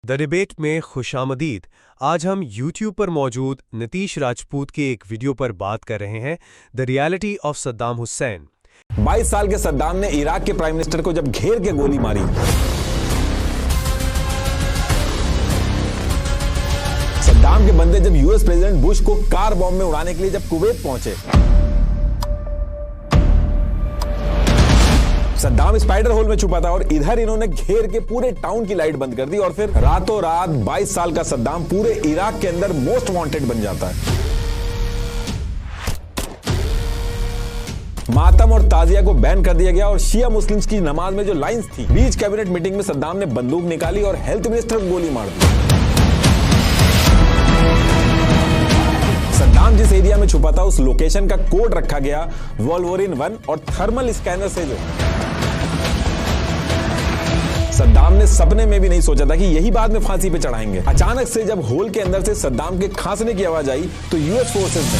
The debate में खुशामदीद। आज हम YouTube पर मौजूद नीतीश राजपूत के एक वीडियो पर बात कर रहे हैं, the reality of Saddam Hussain. 22 साल के सद्दाम ने इराक के प्राइम मिनिस्टर को जब घेर के गोली मारी, सद्दाम के बंदे जब यूएस प्रेसिडेंट बुश को कार बॉम्ब में उड़ाने के लिए जब कुवैत पहुंचे, सद्दाम स्पाइडर होल में छुपा था और इधर इन्होंने घेर के पूरे टाउन की लाइट बंद कर दी और फिर रातों रात 22 साल का सद्दाम पूरे इराक के अंदर मोस्ट वांटेड बन जाता है। मातम और ताजिया को बैन कर दिया गया और शिया मुस्लिम्स की नमाज में जो लाइंस थी, बीच कैबिनेट मीटिंग में सद्दाम ने बंदूक निकाली और हेल्थ मिनिस्टर को गोली मार दी। सद्दाम जिस एरिया में छुपा था उस लोकेशन का कोड रखा गया वोल्वरिन 1 और थर्मल स्कैनर से जो सद्दाम ने सपने में भी नहीं सोचा था कि यही बाद में फांसी पे चढ़ाएंगे। अचानक से जब होल के अंदर से सद्दाम के खांसने की आवाज आई तो यूएस फोर्सेस ने,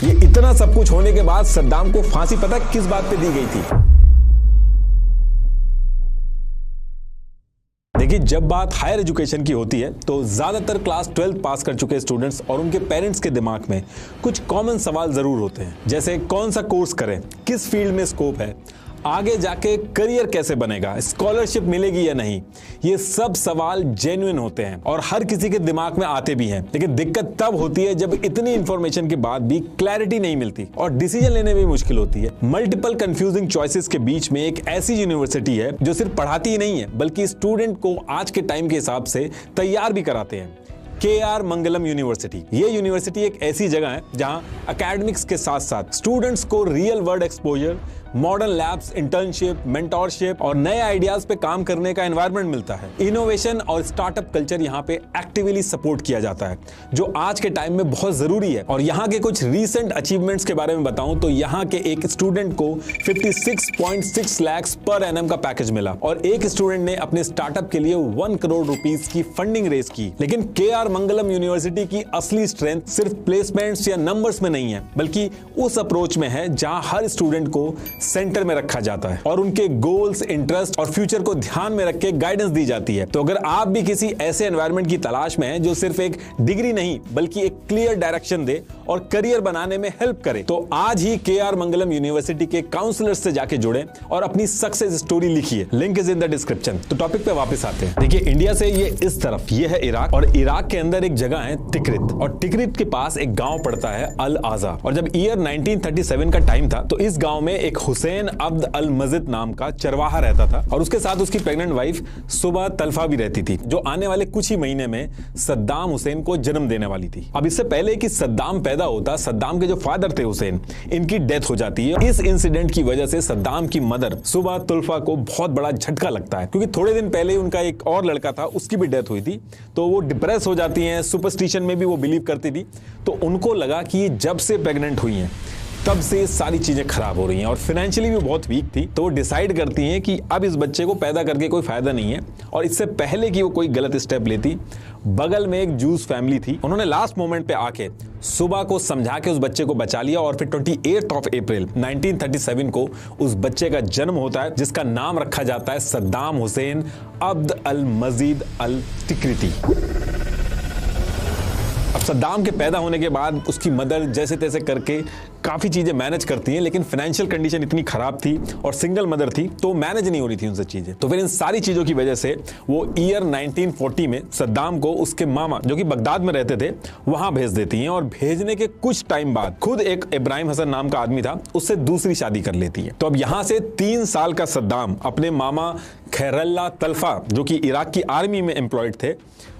ये इतना सब कुछ होने के बाद सद्दाम को फांसी पता किस बात पे दी गई थी? देखिए, जब बात हायर एजुकेशन की होती है तो ज्यादातर क्लास 12 पास कर चुके स्टूडेंट्स और उनके पेरेंट्स के दिमाग में कुछ कॉमन सवाल जरूर होते हैं, जैसे कौन सा कोर्स करें, किस फील्ड में स्कोप है, आगे जाके करियर कैसे बनेगा, स्कॉलरशिप मिलेगी या नहीं। ये सब सवाल जेन्युइन होते हैं और हर किसी के दिमाग में आते भी हैं, लेकिन दिक्कत तब होती है जब इतनी इंफॉर्मेशन के बाद भी क्लैरिटी नहीं मिलती और डिसीजन लेने में मुश्किल होती है। मल्टीपल कंफ्यूजिंग चॉइसेस के बीच में एक ऐसी यूनिवर्सिटी है जो सिर्फ पढ़ाती ही नहीं है बल्कि स्टूडेंट को आज के टाइम के हिसाब से तैयार भी कराते हैं। के.आर. मंगलम यूनिवर्सिटी। ये यूनिवर्सिटी एक ऐसी जगह है जहां एकेडमिक्स के साथ साथ स्टूडेंट्स को real world exposure, modern labs, internship, mentorship और नए आइडियाज पे काम करने का एनवायरनमेंट मिलता है। इनोवेशन और स्टार्टअप कल्चर यहाँ पे एक्टिवली सपोर्ट किया जाता है, जो आज के टाइम में बहुत जरूरी है। और यहाँ के कुछ रीसेंट अचीवमेंट्स के बारे में बताऊं तो यहाँ के एक स्टूडेंट को 56.6 लाख पर एनम का पैकेज मिला और एक स्टूडेंट ने अपने स्टार्टअप के लिए 1 करोड़ रुपीस की फंडिंग रेज की। लेकिन के.आर. मंगलम यूनिवर्सिटी की असली स्ट्रेंथ सिर्फ प्लेसमेंट्स या नंबर्स में नहीं है, बल्कि उस अप्रोच में है जहां हर स्टूडेंट को सेंटर में रखा जाता है और उनके गोल्स, इंटरेस्ट और फ्यूचर को ध्यान में रख के गाइडेंस दी जाती है। तो अगर आप भी किसी ऐसे एनवायरनमेंट की तलाश में हैं जो सिर्फ एक डिग्री नहीं बल्कि एक क्लियर डायरेक्शन दे और करियर बनाने में हेल्प करे, तो आज ही के.आर. मंगलम यूनिवर्सिटी के काउंसलर्स से जाके जुड़े और अपनी सक्सेस स्टोरी लिखिए। Link is in the description. तो टॉपिक पे वापस आते हैं। देखिए, इंडिया से ये इस तरफ ये है इराक और इराक के अंदर एक जगह है तिकरित और तिकरित के पास एक गांव पड़ता है अल आजा। और जब ईयर 1937 का टाइम था तो इस गांव में एक हुसैन अब्द अल मजिद नाम का चरवाहा रहता था और उसके साथ उसकी प्रेग्नेंट वाइफ सुबह तल्फा भी रहती थी, जो आने वाले कुछ ही महीने में सद्दाम हुसैन को जन्म देने वाली थी। अब इससे पहले कि सद्दाम पैदा होता, सद्दाम के जो फादर थे हुसैन, इनकी डेथ हो जाती है। इस इंसिडेंट की वजह से सद्दाम की मदर सुबह तल्फा को बहुत बड़ा झटका लगता है, क्योंकि थोड़े दिन पहले उनका एक और लड़का था, उसकी भी डेथ हुई थी। तो वो डिप्रेस हो जाती हैं, सुपरस्टिशन में भी वो बिलीव करती थी। तो उनको लगा कि ये जब से प्रेग्नेंट हुई हैं तब से सारी चीजें खराब हो रही हैं और फाइनेंशियली भी बहुत वीक थी। तो वो डिसाइड करती हैं कि अब इस बच्चे को पैदा करके कोई फायदा नहीं है। और इससे पहले कि वो कोई गलत स्टेप लेती, बगल में एक जूस फैमिली थी, उन्होंने लास्ट मोमेंट पे आके सुबह को समझा के उस बच्चे को बचा लिया और फिर 28 अप्रैल 1937 को उस बच्चे का जन्म होता है, जिसका नाम रखा जाता है सद्दाम हुसैन अब्द अल मजीद अल तिकरिती। अब सद्दाम के पैदा होने के बाद उसकी मदर जैसे तैसे करके काफी चीजें मैनेज करती हैं, लेकिन फाइनेंशियल कंडीशन इतनी खराब थी और सिंगल मदर थी तो मैनेज नहीं हो रही थी उनसे चीजें। तो फिर इन सारी चीजों की वजह से वो ईयर 1940 में सद्दाम को उसके मामा, जो कि बगदाद में रहते थे, वहां भेज देती हैं और भेजने के कुछ टाइम बाद खुद एक इब्राहिम हसन नाम का आदमी था, उससे दूसरी शादी कर लेती है। तो अब यहां से 3 साल का सद्दाम अपने मामा खैरल्ला तल्फा, जो कि इराक की आर्मी में एम्प्लॉयड थे,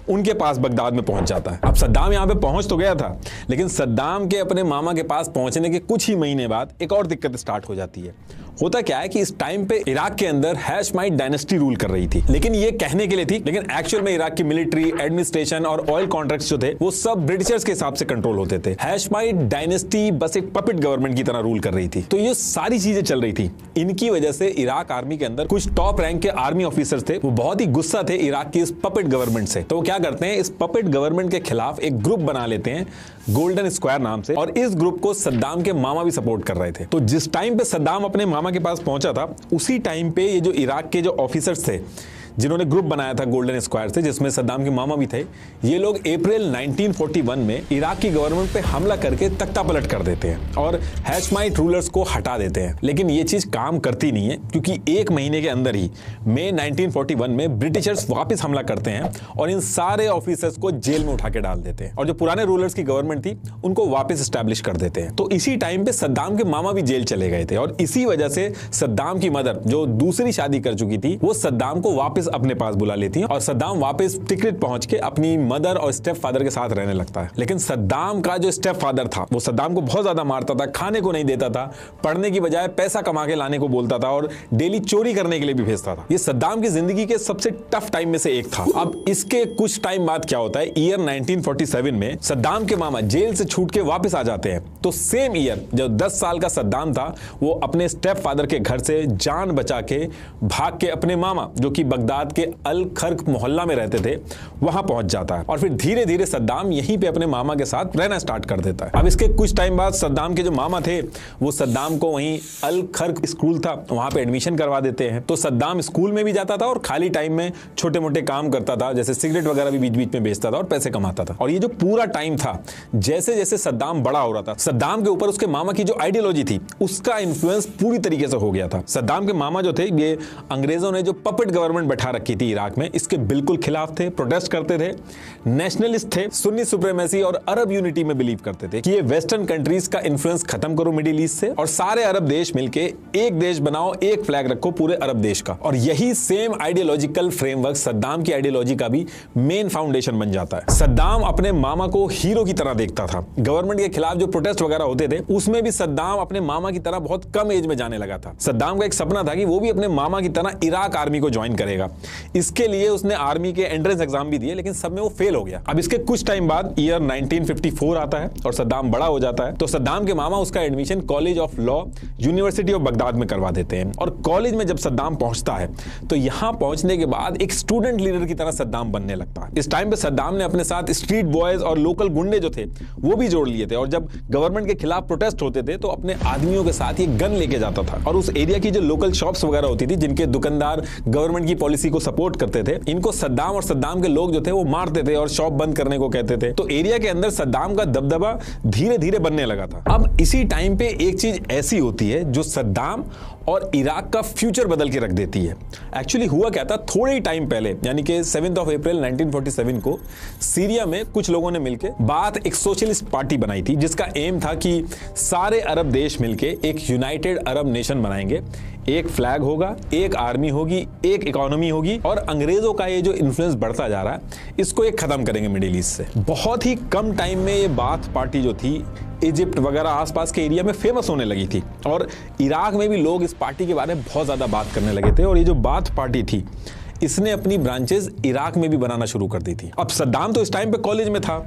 उनके पास बगदाद में पहुंच जाता है। अब सद्दाम यहां पे पहुंच तो गया था, लेकिन सद्दाम के अपने मामा के पास पहुंचने के कुछ ही महीने बाद एक और दिक्कत स्टार्ट हो जाती है। होता क्या है कि इस टाइम पे इराक के अंदर हैशमाइट डायनेस्टी रूल कर रही थी, लेकिन ये कहने के लिए थी, लेकिन एक्चुअल में इराक की मिलिट्री, एडमिनिस्ट्रेशन और ऑयल कॉन्ट्रैक्ट्स जो थे वो सब ब्रिटिशर्स के हिसाब से कंट्रोल होते थे। हैशमाइट डायनेस्टी बस एक पपेट गवर्नमेंट की तरह रूल कर रही थी। तो ये सारी चीजें चल रही थी। इनकी वजह से इराक आर्मी के अंदर कुछ टॉप रैंक के आर्मी ऑफिसर्स थे, वो बहुत ही गुस्सा थे इराक की इस पपेट गवर्नमेंट से। तो वो क्या करते हैं, इस पपेट गवर्नमेंट के खिलाफ एक ग्रुप बना लेते हैं गोल्डन स्क्वायर नाम से, और इस ग्रुप को सद्दाम के मामा भी सपोर्ट कर रहे थे। तो जिस टाइम पे सद्दाम अपने मामा के पास पहुंचा था, उसी टाइम पे ये जो इराक के जो ऑफिसर्स थे जिन्होंने ग्रुप बनाया था गोल्डन स्क्वायर से, जिसमें सद्दाम के मामा भी थे, ये लोग अप्रैल 1941 में इराक की गवर्नमेंट पे हमला करके तख्तापलट कर देते हैं और हैशमाइट रूलर्स को हटा देते हैं। लेकिन ये चीज काम करती नहीं है, क्योंकि एक महीने के अंदर ही मई 1941 में ब्रिटिशर्स वापस हमला करते हैं और इन सारे ऑफिसर्स को जेल में उठा के डाल देते हैं, और जो पुराने रूलर्स की गवर्नमेंट थी उनको वापस स्टैब्लिश कर देते हैं। तो इसी टाइम पे सद्दाम के मामा भी जेल चले गए थे, और इसी वजह से सद्दाम की मदर, जो दूसरी शादी कर चुकी थी, वो सद्दाम को वापस अपने पास बुला लेती है, और सद्दाम वापस टिकरिट पहुंच के अपनी मदर और स्टेप फादर के साथ रहने लगता है। लेकिन सद्दाम का जो स्टेप फादर था, वो सद्दाम को बहुत ज्यादा मारता था, खाने को नहीं देता था, पढ़ने की बजाय पैसा कमा के लाने को बोलता था, और डेली चोरी करने के लिए भी भेजता था। ये सद्दाम की जिंदगी के सबसे टफ टाइम में से एक था। अब इसके कुछ टाइम बाद क्या होता है, ईयर 1947 में सद्दाम के मामा जेल से छूट के वापस आ जाते हैं। तो सेम ईयर जो 10 साल का सद्दाम था, वो अपने स्टेप फादर के घर से जान बचा के भाग के अपने मामा, जो कि बगदाद के अल खर्क मोहल्ला में रहते थे, वहां पहुंच जाता है, और फिर धीरे धीरे सद्दाम यहीं पे अपने मामा के साथ रहना स्टार्ट कर देता है। अब इसके कुछ टाइम बाद सद्दाम के जो मामा थे, वो सद्दाम को वहीं अल खर्क स्कूल था, वहां पे एडमिशन करवा देते हैं। तो सद्दाम स्कूल में भी जाता था और खाली टाइम में छोटे मोटे काम करता था, जैसे सिगरेट वगैरह भी बीच बीच में बेचता था और पैसे कमाता था। और ये जो पूरा टाइम था, जैसे जैसे सद्दाम बड़ा हो रहा था, सद्दाम के ऊपर उसके मामा की जो आइडियोलॉजी थी, उसका इन्फ्लुएंस पूरी तरीके से हो गया था। सद्दाम के मामा जो थे, ये अंग्रेजों ने जो पपेट गवर्नमेंट बैठा रखी थी इराक में, इसके बिल्कुल खिलाफ थे, प्रोटेस्ट करते थे, नेशनलिस्ट थे, सुन्नी सुप्रीमेसी और अरब यूनिटी में बिलीव करते थे कि ये वेस्टर्न कंट्रीज का इन्फ्लुएंस खत्म करो मिडिल ईस्ट से, और सारे अरब देश मिलके एक देश बनाओ, एक फ्लैग रखो पूरे अरब देश का। और यही सेम आइडियोलॉजिकल फ्रेमवर्क सद्दाम की आइडियोलॉजी का भी मेन फाउंडेशन बन जाता है। सद्दाम अपने मामा को हीरो की तरह देखता था। गवर्नमेंट के खिलाफ जो प्रोटेस्ट वगैरह होते थे, उसमें भी सद्दाम अपने मामा की तरह बहुत कम एज में जाने लगा था। सद्दाम का एक सपना था कि वो भी अपने मामा की तरह इराक आर्मी को ज्वाइन करेगा। इसके लिए उसने आर्मी के एंट्रेंस एग्जाम भी दिए, लेकिन सब में वो फेल हो गया। अब इसके कुछ टाइम बाद ईयर 1954 आता है और सद्दाम बड़ा हो जाता है। तो सद्दाम के मामा उसका admission college of law university of Baghdad में करवा देते हैं। और कॉलेज में जब सद्दाम पहुंचता है, तो यहां पहुंचने के बाद एक स्टूडेंट लीडर की तरह सद्दाम बनने लगता है। इस टाइम पे सद्दाम ने अपने साथ स्ट्रीट बॉयज और लोकल गुंडे जो थे, वो भी जोड़ लिए थे, और जब गवर्नमेंट के खिलाफ प्रोटेस्ट होते थे, तो अपने आदमियों के साथ ये गन लेके जाता था। और उस एरिया की जो लोकल शॉप्स वगैरह होती थी, जिनके दुकानदार गवर्नमेंट की पॉलिसी को सपोर्ट करते थे, इनको सद्दाम और सद्दाम के लोग जो थे वो मारते थे और शॉप बंद करने को कहते थे। तो एरिया के अंदर सद्दाम का दबदबा धीरे धीरे बनने लगा था। अब इसी टाइम पे एक चीज ऐसी होती है जो सद्दाम और इराक का फ्यूचर बदल के रख देती है। एक्चुअली हुआ क्या था, थोड़े ही टाइम पहले, यानी कि 7 अप्रैल 1947 को सीरिया में कुछ लोगों ने मिलकर बाथ एक सोशलिस्ट पार्टी बनाई थी, जिसका एम था कि सारे अरब देश मिलके एक यूनाइटेड अरब नेशन बनाएंगे। एक फ्लैग होगा, एक आर्मी होगी, एक इकोनॉमी होगी, और अंग्रेजों का ये जो इन्फ्लुएंस बढ़ता जा रहा है, इसको एक खत्म करेंगे मिडिल ईस्ट से। बहुत ही कम टाइम में ये बाथ पार्टी जो थी, इजिप्ट वगैरह आसपास के एरिया में फेमस होने लगी थी, और इराक में भी लोग इस पार्टी के बारे में बहुत ज्यादा बात करने लगे थे। और ये जो बाथ पार्टी थी, इसने अपनी ब्रांचेस इराक में भी बनाना शुरू कर दी थी। अब सद्दाम तो इस टाइम पे कॉलेज में था,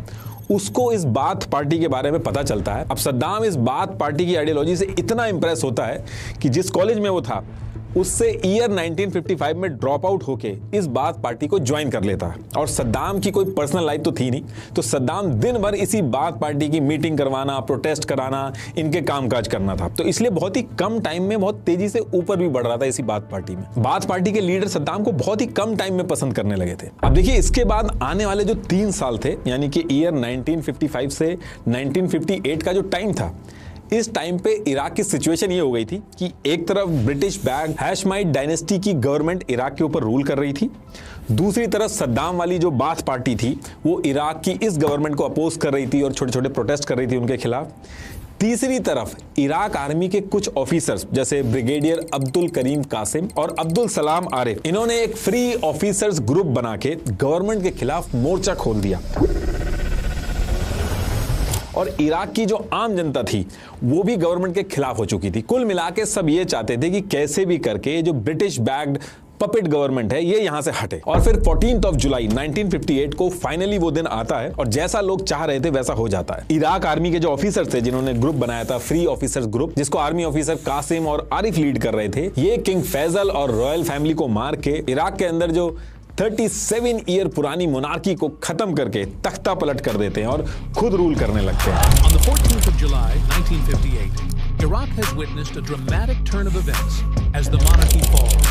उसको इस बाथ पार्टी के बारे में पता चलता है। अब सद्दाम इस बाथ पार्टी की आइडियोलॉजी से इतना इंप्रेस होता है कि जिस कॉलेज में वो था, उससे ईयर 1955 में ड्रॉप आउट होके इस बाथ पार्टी को ज्वाइन कर लेता है। और सद्दाम की कोई पर्सनल लाइफ तो थी नहीं, तो सद्दाम दिन भर इसी बाथ पार्टी की मीटिंग करवाना, प्रोटेस्ट कराना, इनके कामकाज करना था। तो इसलिए बहुत ही कम टाइम में बहुत तेजी से ऊपर भी बढ़ रहा था इसी बाथ पार्टी में। बाथ पार्टी के लीडर सद्दाम को बहुत ही कम टाइम में पसंद करने लगे थे। अब देखिए, इसके बाद आने वाले जो 3 साल थे, यानी कि ईयर 1955 से 1958 का जो टाइम था, इस टाइम पे इराक की सिचुएशन ये हो गई थी कि एक तरफ ब्रिटिश बैग हैशमाइट डायनेस्टी की गवर्नमेंट इराक के ऊपर रूल कर रही थी, दूसरी तरफ सद्दाम वाली जो बाथ पार्टी थी, वो इराक की इस गवर्नमेंट को अपोज कर रही थी और छोटे छोटे प्रोटेस्ट कर रही थी उनके खिलाफ। तीसरी तरफ इराक आर्मी के कुछ ऑफिसर्स, जैसे ब्रिगेडियर अब्दुल करीम कासिम और अब्दुल सलाम आरिफ, इन्होंने एक फ्री ऑफिसर्स ग्रुप बना के गवर्नमेंट के खिलाफ मोर्चा खोल दिया। और इराक की जो आम जनता थी, वो भी गवर्नमेंट के खिलाफ हो चुकी थी। कुल मिलाके सब ये चाहते थे कि कैसे भी करके जो ब्रिटिश बैग्ड पपेट गवर्नमेंट है, ये यहां से हटे। और फिर 14 जुलाई 1958 को फाइनली वो दिन आता है, और जैसा लोग चाह रहे थे वैसा हो जाता है। इराक आर्मी के जो ऑफिसर थे, जिन्होंने ग्रुप बनाया था फ्री ऑफिसर्स ग्रुप, जिसको आर्मी ऑफिसर कासिम और आरिफ लीड कर रहे थे, ये किंग फैजल और रॉयल फैमिली को मार के इराक के अंदर जो 37 ईयर पुरानी मोनार्की को खत्म करके तख्ता पलट कर देते हैं और खुद रूल करने लगते हैं। On the 14th of July, 1958, Iraq has witnessed a dramatic turn of events as the monarchy falls.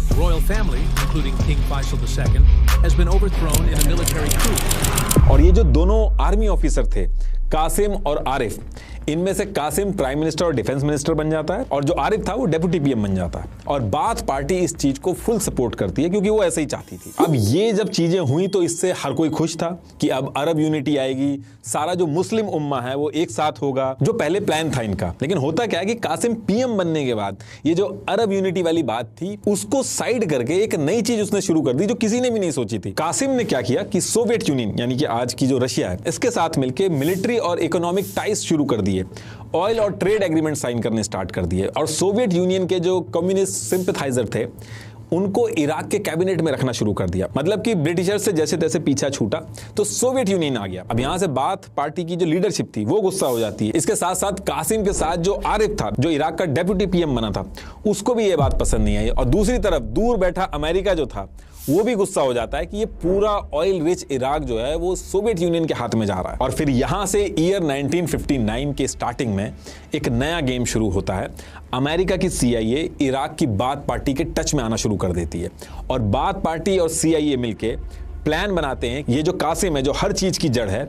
The royal family, including King Faisal II, has been overthrown in a military coup. और ये जो दोनों army officer थे, कासिम और आरिफ, इनमें से Qasim prime minister और defence minister बन जाता है और जो आरिफ था वो डेप्यूटी पीएम बन जाता है। और बाथ पार्टी इस चीज को फुल सपोर्ट करती है क्योंकि वो ऐसे ही चाहती थी। अब ये जब चीजें हुई तो इससे हर कोई खुश था कि अब अरब यूनिटी आएगी, सारा जो मुस्लिम उम्मा है वो एक साथ होगा, जो पहले प्लान था इनका। लेकिन होता क्या है कि कासिम पीएम बनने के बाद ये जो अरब यूनिटी वाली बात थी उसको साइड करके एक नई चीज उसने शुरू कर दी जो किसी ने भी नहीं सोची थी। कासिम ने क्या किया कि सोवियत यूनियन यानी कि आज की जो रशिया है इसके साथ मिलकर मिलिट्री और इकोनॉमिक टाइज शुरू कर दिए, ऑयल और ट्रेड एग्रीमेंट साइन करने स्टार्ट कर दिए। और सोवियत यूनियन के जो कम्युनिस्ट सिंपैथाइजर थे उनको इराक के कैबिनेट में रखना शुरू कर दिया। मतलब कि ब्रिटिशर से जैसे तैसे पीछा छूटा तो सोवियत यूनियन आ गया। अब यहां से बाथ पार्टी की जो लीडरशिप थी वो गुस्सा हो जाती है। इसके साथ साथ कासिम के साथ जो आरिफ था, जो इराक का डेप्यूटी पीएम बना था, उसको भी ये बात पसंद नहीं आई। और दूसरी तरफ दूर बैठा अमेरिका जो था वो भी गुस्सा हो जाता है कि ये पूरा ऑयल रिच इराक जो है वो सोवियत यूनियन के हाथ में जा रहा है। और फिर यहां से ईयर 1959 के स्टार्टिंग में एक नया गेम शुरू होता है। अमेरिका की CIA इराक की बाथ पार्टी के टच में आना शुरू कर देती है और बाथ पार्टी और CIA मिलके प्लान बनाते हैं ये जो कासिम है, जो हर चीज की जड़ है,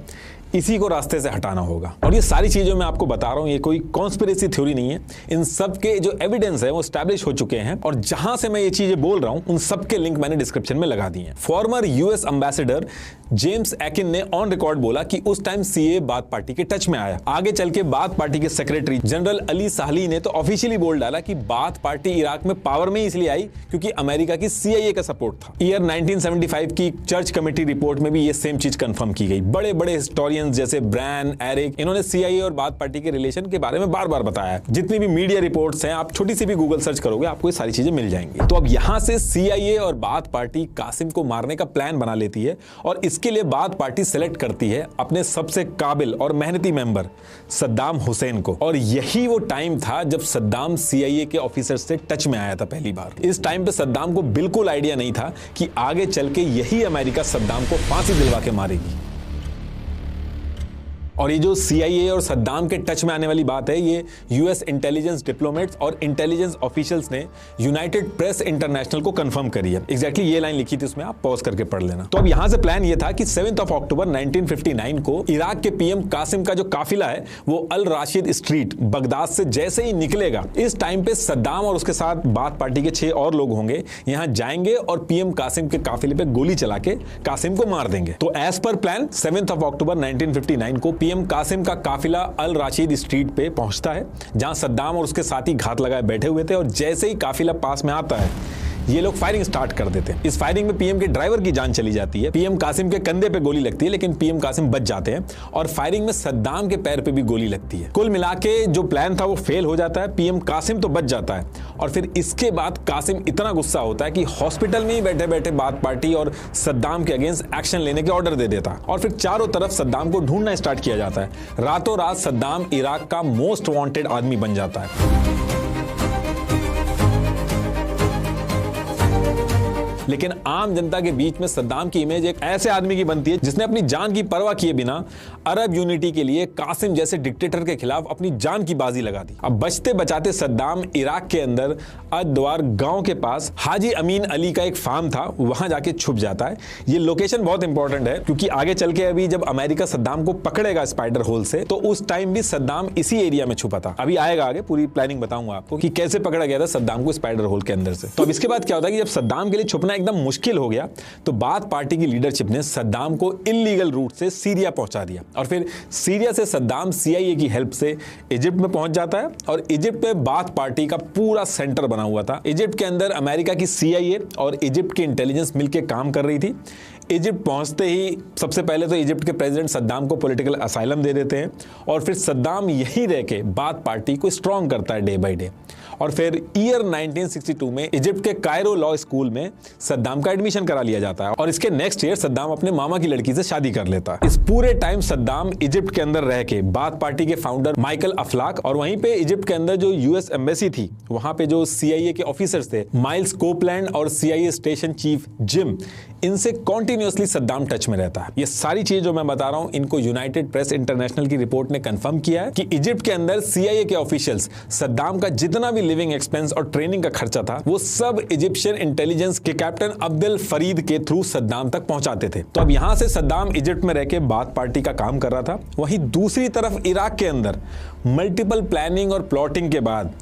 इसी को रास्ते से हटाना होगा। और ये सारी चीजें मैं आपको बता रहा हूं, ये कोई कॉन्स्पिरेसी थ्योरी नहीं है। इन सब के जो एविडेंस है वो एस्टैब्लिश हो चुके हैं और जहां से मैं ये चीजें बोल रहा हूं उन सब के लिंक मैंने डिस्क्रिप्शन में लगा दिए हैं। Farmer US ambassador James Eakin ने ऑन रिकॉर्ड बोला कि उस टाइम CA बाथ पार्टी के टच में आया। आगे चल के बाथ पार्टी के सेक्रेटरी जनरल अली साहली ने तो ऑफिशियली बोल डाला कि बाथ पार्टी इराक में पावर में इसलिए आई क्योंकि अमेरिका की CIA का सपोर्ट था। ईयर 1975 की चर्च कमेटी रिपोर्ट में भी ये सेम चीज कंफर्म की गई। बड़े बड़े हिस्टोरियन जैसे ब्रैन, एरिक, इन्होंने CIA और बाथ पार्टी के रिलेशन के बारे में बार बार बताया है। जितनी भी मीडिया रिपोर्ट्स हैं, आप छोटी सी भी गूगल सर्च करोगे आपको ये सारी चीजें मिल जाएंगी। तो अब यहां से CIA और बाथ पार्टी कासिम को मारने का प्लान बना लेती है और इसके लिए बाथ पार्टी सेलेक्ट करती है अपने सबसे काबिल और मेहनती मेंबर सद्दाम हुसैन को। और यही वो टाइम था जब सद्दाम CIA के ऑफिसर से टच में आया था पहली बार। इस टाइम पे सद्दाम को बिल्कुल आइडिया नहीं था कि आगे चल के यही अमेरिका सद्दाम को फांसी दिलवा के मारेगी। और ये जो CIA और सद्दाम के टच में आने वाली बात है, ये US इंटेलिजेंस डिप्लोमेट्स और इंटेलिजेंस ऑफिशियल्स ने यूनाइटेड प्रेस इंटरनेशनल को कंफर्म करी है। एग्जैक्टली ये लाइन लिखी थी उसमें, आप पॉज करके पढ़ लेना। तो अब यहां से प्लान ये था कि 7 अक्टूबर 1959 को इराक के पीएम कासिम का जो काफिला है वो अल राशिद स्ट्रीट बगदाद से जैसे ही निकलेगा, इस टाइम पे सद्दाम और उसके साथ बाथ पार्टी के 6 और लोग होंगे, यहां जाएंगे और पीएम कासिम के काफिले पे गोली चला के कासिम को मार देंगे। तो एज पर प्लान 7 अक्टूबर 1959 को पीएम कासिम का काफिला अल राशिद स्ट्रीट पे पहुंचता है जहां सद्दाम और उसके साथी घात लगाए बैठे हुए थे। और जैसे ही काफिला पास में आता है ये लोग फायरिंग स्टार्ट कर देते हैं। इस फायरिंग में पीएम के ड्राइवर की जान चली जाती है। पीएम कासिम के कंधे पे गोली लगती है लेकिन पीएम कासिम बच जाते हैं और फायरिंग में सद्दाम के पैर पे भी गोली लगती है। कुल मिला के जो प्लान था वो फेल हो जाता है। पीएम कासिम तो बच जाता है और फिर इसके बाद कासिम इतना गुस्सा होता है कि हॉस्पिटल में ही बैठे बैठे बाथ पार्टी और सद्दाम के अगेंस्ट एक्शन लेने के ऑर्डर दे देता है और फिर चारों तरफ सद्दाम को ढूंढना स्टार्ट किया जाता है। रातों रात सद्दाम इराक का मोस्ट वांटेड आदमी बन जाता है। लेकिन आम जनता के बीच में सद्दाम की इमेज एक ऐसे आदमी की बनती है जिसने अपनी जान की परवाह किए बिना अरब यूनिटी के लिए कासिम जैसे डिक्टेटर के खिलाफ अपनी जान की बाजी लगा दी। अब बचते बचाते सद्दाम इराक के अंदर अद्वार गांव के पास हाजी अमीन अली का एक फार्म था, वहां जाके छुप जाता है। ये लोकेशन बहुत इंपॉर्टेंट है क्योंकि आगे चल के अभी जब अमेरिका सद्दाम को पकड़ेगा स्पाइडर होल से, तो उस टाइम भी सद्दाम इसी एरिया में छुपा था। अभी आएगा आगे पूरी प्लानिंग बताऊंगा आपको कि कैसे पकड़ा गया था सद्दाम को स्पाइडर होल के अंदर से। तो अब इसके बाद क्या होता है कि जब सद्दाम के लिए छुपना एकदम मुश्किल हो गया तो बाथ पार्टी की लीडरशिप ने सद्दाम को इल्लीगल रूट से सीरिया पहुंचा दिया और फिर सीरिया से सद्दाम CIA की हेल्प से इजिप्ट में पहुंच जाता है और इजिप्ट में बाथ पार्टी का पूरा सेंटर बना हुआ था। इजिप्ट के अंदर अमेरिका की CIA और इजिप्ट की इंटेलिजेंस मिलकर काम कर रही थी। इजिप्ट पहुंचते ही सबसे पहले तो इजिप्ट के प्रेसिडेंट सद्दाम को पॉलिटिकल असाइलम दे देते हैं और फिर सद्दाम यहीं रह के बाथ पार्टी को स्ट्रांग करता है डे बाय डे। और फिर ईयर 1962 में इजिप्ट के कायरो लॉ स्कूल में सद्दाम का एडमिशन करा लिया जाता है और इसके नेक्स्ट ईयर सद्दाम अपने मामा की लड़की से शादी कर लेता है। इस पूरे टाइम सद्दाम इजिप्ट के अंदर रह के बाथ पार्टी के फाउंडर माइकल अफलाक और वहीं पे इजिप्ट के अंदर जो यूएस एम्बेसी थी वहां पे जो CIA के ऑफिसर्स थे माइल्स कोपलैंड और CIA स्टेशन चीफ जिम, इनसे कॉन्टिन्यूअसली सद्दाम टच में रहता है। ये सारी चीजें जो मैं बता रहा हूं इनको यूनाइटेड प्रेस इंटरनेशनल की रिपोर्ट ने कंफर्म किया है कि इजिप्ट के अंदर CIA के ऑफिशियल्स सद्दाम का जितना भी लिविंग एक्सपेंस और ट्रेनिंग का खर्चा था वो सब इजिप्शियन इंटेलिजेंस के कैप्टन अब्देल फरीद के थ्रू सद्दाम तक पहुंचाते थे। तो अब यहां से सद्दाम इजिप्ट में रह के बाथ पार्टी का काम कर रहा था। वहीं दूसरी तरफ इराक के अंदर मल्टीपल प्लानिंग और प्लॉटिंग के बाद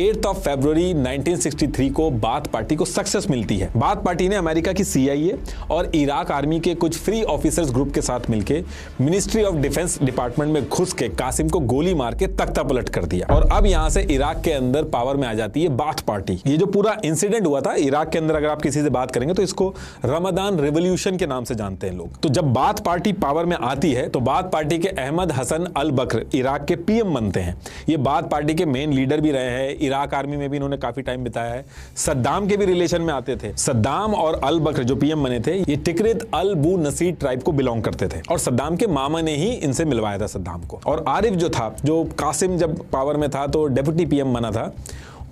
8 फरवरी 1963 को बाथ पार्टी को सक्सेस मिलती है। बाथ पार्टी ने अमेरिका की CIA और इराक आर्मी के कुछ फ्री ऑफिसर्स ग्रुप के साथ मिलकर मिनिस्ट्री ऑफ डिफेंस डिपार्टमेंट में घुस के कासिम को गोली मार के तख्ता पलट कर दिया और अब यहां से इराक के अंदर पावर में आ जाती है बाथ पार्टी। ये जो पूरा इंसिडेंट हुआ था इराक के अंदर, अगर आप किसी से बात करेंगे तो इसको रमदान रेवोल्यूशन के नाम से जानते हैं लोग। तो जब बाथ पार्टी पावर में आती है तो बाथ पार्टी के अहमद हसन अल बकर इराक के PM बनते हैं। ये बाथ पार्टी के मेन लीडर भी रहे हैं, इराक आर्मी में भी इन्होंने काफी टाइम बिताया है। सद्दाम के भी रिलेशन में आते थे। सद्दाम और अल बकर जो PM बने थे ये टिकरित अल बू नसीर ट्राइब को बिलोंग करते थे और सद्दाम के मामा ने ही इनसे मिलवाया था सद्दाम को। और आरिफ जो था, जो कासिम जब पावर में था तो डेप्यूटी PM बना था,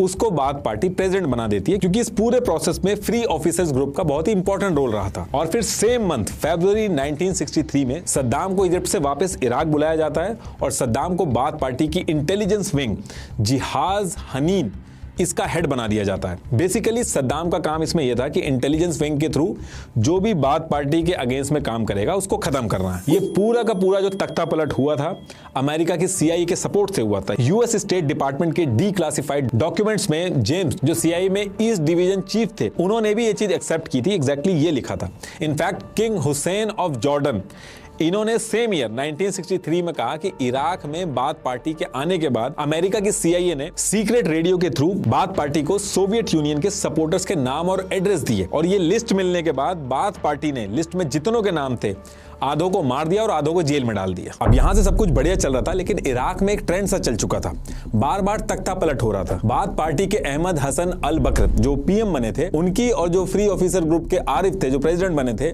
उसको बाथ पार्टी प्रेसिडेंट बना देती है क्योंकि इस पूरे प्रोसेस में फ्री ऑफिसर्स ग्रुप का बहुत ही इंपॉर्टेंट रोल रहा था। और फिर सेम मंथ फरवरी 1963 में सद्दाम को इजिप्ट से वापस इराक बुलाया जाता है और सद्दाम को बाथ पार्टी की इंटेलिजेंस विंग जिहाज हनीन इसका हेड बना दिया जाता है। बेसिकली सद्दाम का काम इसमें यह था कि इंटेलिजेंस विंग के थ्रू जो भी बाथ पार्टी के अगेंस्ट में काम करेगा उसको खत्म करना है। ये पूरा का पूरा जो तख्ता पलट हुआ था अमेरिका की CIA के सपोर्ट से हुआ था। US स्टेट डिपार्टमेंट के डीक्लासिफाइड डॉक्यूमेंट्स में जेम्स जो CIA में ईस्ट डिवीजन चीफ थे उन्होंने भी ये चीज एक्सेप्ट की थी। एग्जैक्टली ये लिखा था। In fact king Hussain of Jordan इन्होंने सेम ईयर 1963 में कहा कि इराक में बाथ पार्टी के आने के बाद अमेरिका की CIA ने सीक्रेट रेडियो के थ्रू बाथ पार्टी को सोवियत यूनियन के सपोर्टर्स के नाम और एड्रेस दिए और ये लिस्ट मिलने के बाद बाथ पार्टी ने लिस्ट में जितनों के नाम थे आधों को मार दिया और आधों को जेल में डाल दिया। अब यहां से सब कुछ बढ़िया चल रहा था लेकिन इराक में एक ट्रेंड सा चल चुका था, बार बार तख्ता पलट हो रहा था। बाथ पार्टी के अहमद हसन अल बकर जो PM बने थे उनकी और जो फ्री ऑफिसर ग्रुप के आरिफ थे जो प्रेसिडेंट बने थे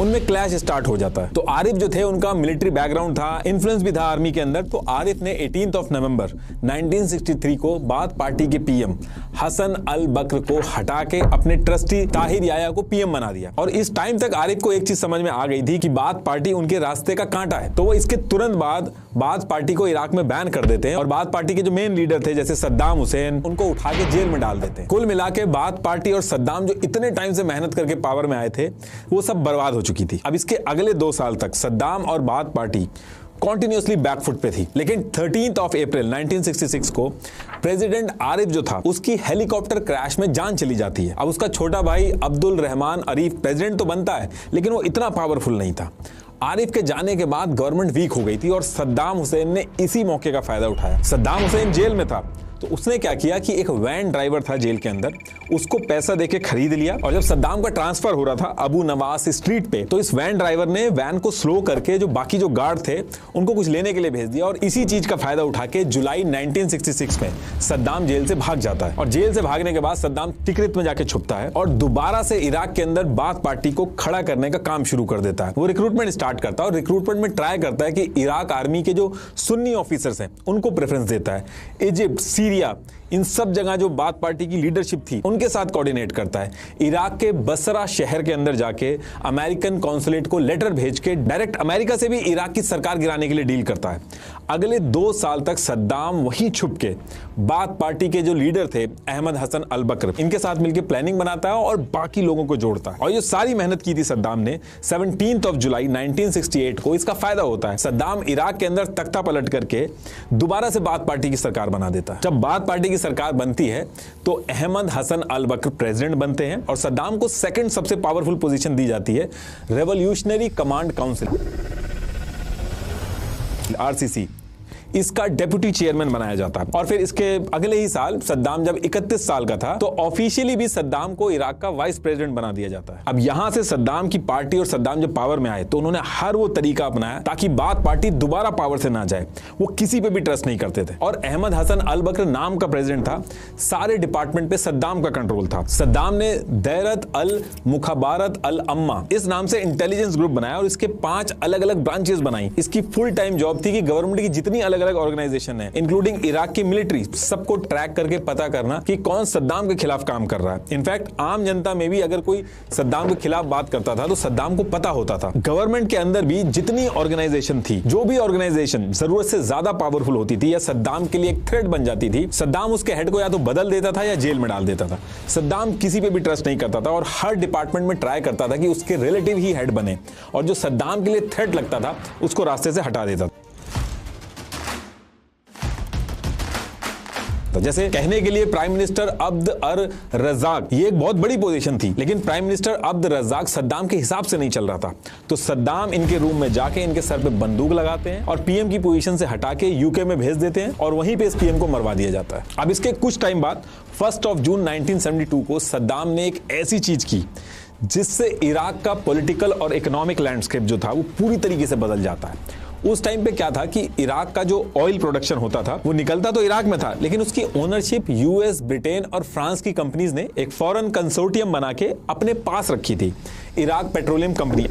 उनमें क्लैश स्टार्ट हो जाता है। तो आरिफ जो थे उनका मिलिट्री बैकग्राउंड था, इन्फ्लुएंस भी था आर्मी के अंदर। तो आरिफ ने 18 नवंबर 1963 को बाथ पार्टी के PM हसन अल बकर को हटा के अपने ट्रस्टी ताहिर याया को PM बना दिया। और इस टाइम तक आरिफ को एक चीज समझ में आ गई थी कि बाथ पार्टी उनके रास्ते का कांटा है। तो वो इसके तुरंत बाद बाथ पार्टी को इराक में बैन कर देते हैं और बाथ पार्टी के जो मेन लीडर थे जैसे सद्दाम हुसैन उनको उठा के जेल में डाल देते हैं। कुल मिला के बाथ पार्टी और सद्दाम जो इतने टाइम से मेहनत करके पावर में आए थे वो सब बर्बाद हो चुकी थी। अब इसके अगले 2 साल तक सद्दाम और बाथ पार्टी कॉन्टिन्यूसली बैकफुट पे थी। लेकिन 13 अप्रैल 1966 को प्रेसिडेंट आरिफ जो था उसकी हेलीकॉप्टर क्रैश में जान चली जाती है। अब उसका छोटा भाई अब्दुल रहमान अरीफ प्रेसिडेंट तो बनता है लेकिन वो इतना पावरफुल नहीं था। आरिफ के जाने के बाद गवर्नमेंट वीक हो गई थी और सद्दाम हुसैन ने इसी मौके का फायदा उठाया। सद्दाम हुसैन जेल में था तो उसने क्या किया कि एक वैन ड्राइवर था जेल के अंदर, उसको पैसा देके खरीद लिया और जब सद्दाम का ट्रांसफर हो रहा था अबू नवास स्ट्रीट पे तो इस वैन ड्राइवर ने वैन को स्लो करके जो बाकी जो गार्ड थे उनको कुछ लेने के लिए भेज दिया और इसी चीज का फायदा उठा के जुलाई 1966 में सद्दाम जेल से भाग जाता है। और जेल से भागने के बाद सद्दाम तिकरित में जाके छुपता है और दोबारा से इराक के अंदर बाथ पार्टी को खड़ा करने का काम शुरू कर देता है। वो रिक्रूटमेंट स्टार्ट करता है और रिक्रूटमेंट में ट्राई करता है कि इराक आर्मी के जो सुन्नी ऑफिसर्स हैं उनको प्रेफरेंस देता है। इजिप्ट, सीरिया, इन सब जगह जो बाथ पार्टी की लीडरशिप थी उनके साथ कोऑर्डिनेट करता है। इराक के बसरा शहर के अंदर जाके अमेरिकन कॉन्सुलेट को लेटर भेज के डायरेक्ट अमेरिका से भी इराक की सरकार गिराने के लिए डील करता है। अगले 2 साल तक सद्दाम वहीं छुप के बाथ पार्टी के जो लीडर थे अहमद हसन अल बकर इनके साथ मिलकर प्लानिंग बनाता है और बाकी लोगों को जोड़ता है। और ये सारी मेहनत की थी सद्दाम ने 17 जुलाई 1968 को इसका फायदा होता है। सद्दाम इराक के अंदर तख्ता पलट करके दोबारा से बाथ पार्टी की सरकार बना देता है। जब बाथ पार्टी की सरकार बनती है तो अहमद हसन अल बकर प्रेसिडेंट बनते हैं और सद्दाम को सेकंड सबसे पावरफुल पोजीशन दी जाती है रेवोल्यूशनरी कमांड काउंसिल RCC। इसका डेप्यूटी चेयरमैन बनाया जाता। और फिर इसके अगले ही साल सद्दाम जब 31 साल का था तो ऑफिशियली भी सद्दाम को इराक का वाइस प्रेसिडेंट बना दिया जाता है। अब यहां से सद्दाम की पार्टी और सद्दाम जब पावर में आए तो उन्होंने हर वो तरीका अपनाया ताकि बात पार्टी दोबारा पावर से ना जाए। वो किसी पे भी ट्रस्ट नहीं करते थे और अहमद हसन अल बकर नाम का प्रेसिडेंट था। सारे डिपार्टमेंट पे सद्दाम का कंट्रोल था। सद्दाम ने दैरत अल मुखबारत अल अम्मा इस नाम से इंटेलिजेंस ग्रुप बनाया और इसके 5 अलग अलग ब्रांचेस बनाई। इसकी फुल टाइम जॉब थी कि गवर्नमेंट की जितनी अलग अलग ऑर्गेनाइजेशन है इंक्लूडिंग इराक की मिलिट्री सबको ट्रैक करके पता करना कि कौन सद्दाम के खिलाफ काम कर रहा है। इनफैक्ट आम जनता में भी अगर कोई सद्दाम के खिलाफ बात करता था तो सद्दाम को पता होता था। गवर्नमेंट के अंदर भी जितनी ऑर्गेनाइजेशन थी, जो भी ऑर्गेनाइजेशन जरूरत से ज्यादा पावरफुल होती थी या सद्दाम के लिए एक थ्रेट बन जाती थी, सद्दाम उसके हेड को या तो बदल देता था या जेल में डाल देता था। सद्दाम किसी पे भी ट्रस्ट नहीं करता था और हर डिपार्टमेंट में ट्राई करता था कि उसके रिलेटिव ही हेड बने और जो सद्दाम के लिए थ्रेट लगता था उसको रास्ते से हटा देता था। जैसे कहने के लिए प्राइम मिनिस्टर अब्द अर रज़ाक, ये एक बहुत बड़ी पोजीशन थी, लेकिन प्राइम मिनिस्टर अब्द रज़ाक सद्दाम के हिसाब से नहीं चल रहा था। तो सद्दाम इनके रूम में जाके इनके सर पे बंदूक लगाते हैं और पीएम की पोजीशन से हटा के यूके में भेज देते हैं और वहीं पे इस पीएम को मरवा दिया जाता है। अब इसके कुछ टाइम बाद 1 जून 1972 को सद्दाम ने एक ऐसी चीज की जिससे इराक का पॉलिटिकल और इकोनॉमिक लैंडस्केप जो था वो पूरी तरीके से बदल जाता है। उस टाइम पे क्या था कि इराक का जो ऑयल प्रोडक्शन होता था वो निकलता तो इराक में था, लेकिन उसकी ओनरशिप यूएस, ब्रिटेन और फ्रांस की कंपनीज ने एक फॉरेन कंसोर्टियम बना के अपने पास रखी थी, इराक पेट्रोलियम कंपनी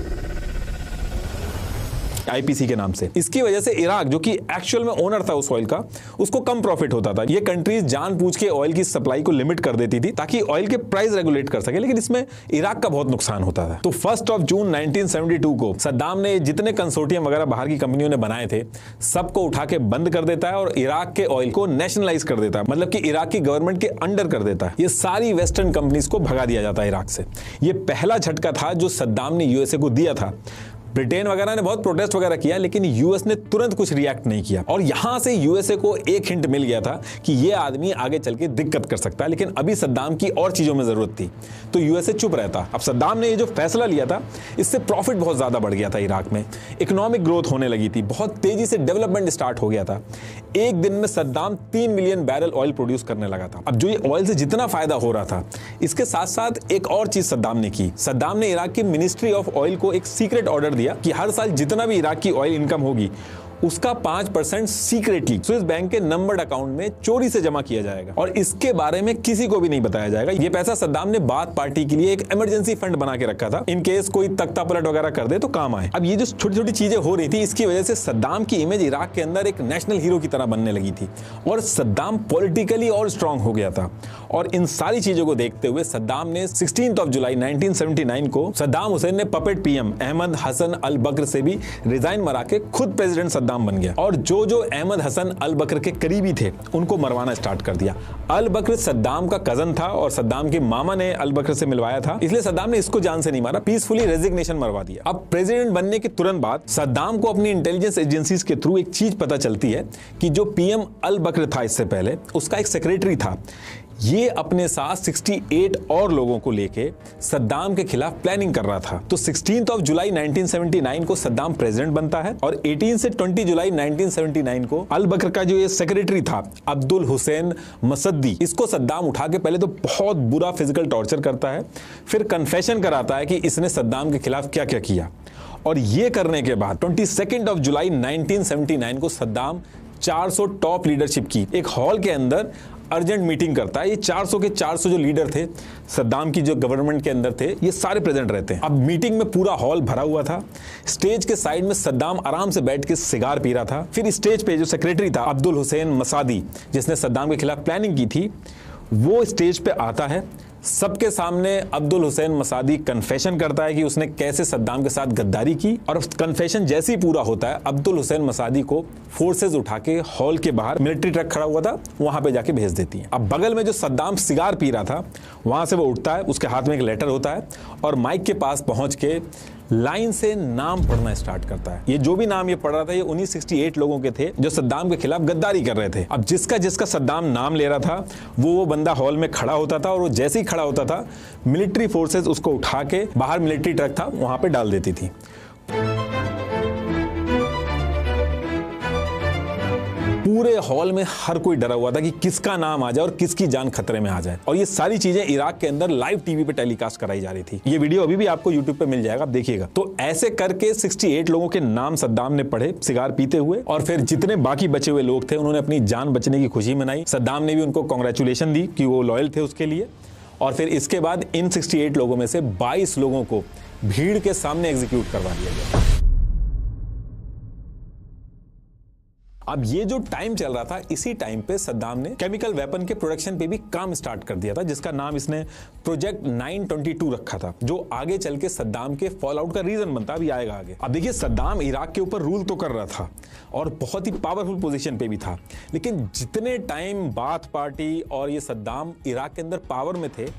आईपीसी के नाम से। इसकी वजह से इराक जो कि एक्चुअल में ओनर था उस ऑयल का, उसको कम प्रॉफिट होता था। ये कंट्रीज जानबूझ के ऑयल की सप्लाई को लिमिट कर देती थी ताकि ऑयल के प्राइस रेगुलेट कर सके, लेकिन इसमें इराक का बहुत नुकसान होता था। तो 1 जून 1972 को सद्दाम ने जितने कंसोर्टियम वगैरह बाहर की कंपनियों ने बनाए थे सबको उठा के बंद कर देता है और इराक के ऑयल को नेशनलाइज कर देता है, मतलब कि इराक की गवर्नमेंट के अंडर कर देता है। ये सारी वेस्टर्न कंपनीज को भगा दिया जाता है इराक से। ये पहला झटका था जो सद्दाम ने यूएसए को दिया था। ब्रिटेन वगैरह ने बहुत प्रोटेस्ट वगैरह किया, लेकिन यूएस ने तुरंत कुछ रिएक्ट नहीं किया और यहां से यूएसए को एक हिंट मिल गया था कि ये आदमी आगे चल के दिक्कत कर सकता है, लेकिन अभी सद्दाम की और चीजों में जरूरत थी तो यूएसए चुप रहता। अब सद्दाम ने ये जो फैसला लिया था इससे प्रॉफिट बहुत ज्यादा बढ़ गया था इराक में, इकोनॉमिक ग्रोथ होने लगी थी, बहुत तेजी से डेवलपमेंट स्टार्ट हो गया था। एक दिन में Saddam 3 million barrel oil produce करने लगा था। अब जो ये ऑयल से जितना फायदा हो रहा था, इसके साथ साथ एक और चीज सद्दाम ने की। सद्दाम ने इराक की मिनिस्ट्री ऑफ ऑयल को एक सीक्रेट ऑर्डर दिया कि हर साल जितना भी इराक की ऑयल इनकम होगी उसका 5% सीक्रेटली स्विस बैंक के नंबर्ड अकाउंट में चोरी से जमा किया जाएगा और इसके बारे में किसी को भी नहीं बताया जाएगा। ये पैसा सद्दाम ने बाथ पार्टी के लिए एक इमरजेंसी फंड बना के रखा था, इन केस कोई तख्ता पलट वगैरह कर दे तो काम आए। अब ये जो छोटी छोटी चीजें हो रही थी इसकी वजह से सद्दाम की इमेज इराक के अंदर एक नेशनल हीरो की तरह बनने लगी थी और सद्दाम पॉलिटिकली और स्ट्रांग हो गया था। और इन सारी चीजों को देखते हुए सद्दाम ने 16 जुलाई 1979 को सद्दाम हुसैन ने पपेट पीएम अहमद हसन अल बकर से भी रिजाइन मरा के खुद प्रेसिडेंट सद्दाम बन गया और जो जो अहमद हसन अल बकर के करीबी थे उनको मरवाना स्टार्ट कर दिया। अल बकर सद्दाम का कजन था और सद्दाम के मामा ने अल बकर से मिलवाया था, इसलिए सद्दाम ने इसको जान से नहीं मारा, पीसफुली रेजिग्नेशन मरवा दिया। अब प्रेसिडेंट बनने के तुरंत बाद सद्दाम को अपनी इंटेलिजेंस एजेंसीज के थ्रू एक चीज पता चलती है कि जो पीएम अल बकर था इससे पहले उसका एक सेक्रेटरी था, ये अपने साथ 68 और लोगों को लेके सद्दाम के खिलाफ प्लानिंग कर रहा था। तो 16 जुलाई 1979 को सद्दाम प्रेसिडेंट बनता है और 18 से 20 जुलाई 1979 को अल बकर का जो ये सेक्रेटरी था अब्दुल हुसैन मसद्दी, इसको सद्दाम उठा के पहले तो बहुत बुरा फिजिकल टॉर्चर करता है, फिर कन्फेशन कराता है कि इसने सद्दाम के खिलाफ क्या क्या किया। और ये करने के बाद 22 जुलाई 1979 को सद्दाम 400 टॉप लीडरशिप की एक हॉल के अंदर अर्जेंट मीटिंग करता है। ये 400 के 400 जो लीडर थे सद्दाम की जो गवर्नमेंट के अंदर थे ये सारे प्रेजेंट रहते हैं। अब मीटिंग में पूरा हॉल भरा हुआ था, स्टेज के साइड में सद्दाम आराम से बैठ के सिगार पी रहा था। फिर स्टेज पे जो सेक्रेटरी था अब्दुल हुसैन मसादी जिसने सद्दाम के खिलाफ प्लानिंग की थी वो स्टेज पे आता है। सबके सामने अब्दुल हुसैन मसादी कन्फेशन करता है कि उसने कैसे सद्दाम के साथ गद्दारी की और कन्फेशन जैसे ही पूरा होता है अब्दुल हुसैन मसादी को फोर्सेज उठा के हॉल के बाहर मिलिट्री ट्रक खड़ा हुआ था वहां पे जाके भेज देती है। अब बगल में जो सद्दाम सिगार पी रहा था वहां से वो उठता है, उसके हाथ में एक लेटर होता है और माइक के पास पहुंच के लाइन से नाम पढ़ना स्टार्ट करता है। ये जो भी नाम ये पढ़ रहा था ये उन्हीं 68 लोगों के थे जो सद्दाम के खिलाफ गद्दारी कर रहे थे। अब जिसका जिसका सद्दाम नाम ले रहा था वो बंदा हॉल में खड़ा होता था और वो जैसे ही खड़ा होता था मिलिट्री फोर्सेस उसको उठा के बाहर मिलिट्री ट्रक था वहां पे डाल देती थी। पूरे हॉल में हर कोई डरा हुआ था कि किसका नाम आ जाए और किसकी जान खतरे में आ जाए। और ये सारी चीजें इराक के अंदर लाइव टीवी पे टेलीकास्ट कराई जा रही थी। ये वीडियो अभी भी आपको यूट्यूब पे मिल जाएगा, आप देखिएगा। तो ऐसे करके 68 लोगों के नाम सद्दाम ने पढ़े सिगार पीते हुए, और फिर जितने बाकी बचे हुए लोग थे उन्होंने अपनी जान बचने की खुशी मनाई। सद्दाम ने भी उनको कांग्रेचुलेशन दी कि वो लॉयल थे उसके लिए। और फिर इसके बाद इन 68 लोगों में से 22 लोगों को भीड़ के सामने एग्जीक्यूट करवा दिया गया। अब ये जो टाइम चल रहा था, इसी टाइम पे सद्दाम ने केमिकल वेपन के प्रोडक्शन पे भी काम स्टार्ट कर दिया था, जिसका नाम इसने प्रोजेक्ट 922 रखा था, जो आगे चल के सद्दाम के फॉल आउट का रीजन बनता, अभी आएगा आगे। अब देखिए, सद्दाम इराक के ऊपर रूल तो कर रहा था और बहुत ही पावरफुल पोजीशन पे भी था, लेकिन जितने टाइम बाथ पार्टी और ये सद्दाम इराक के अंदर पावर में थे,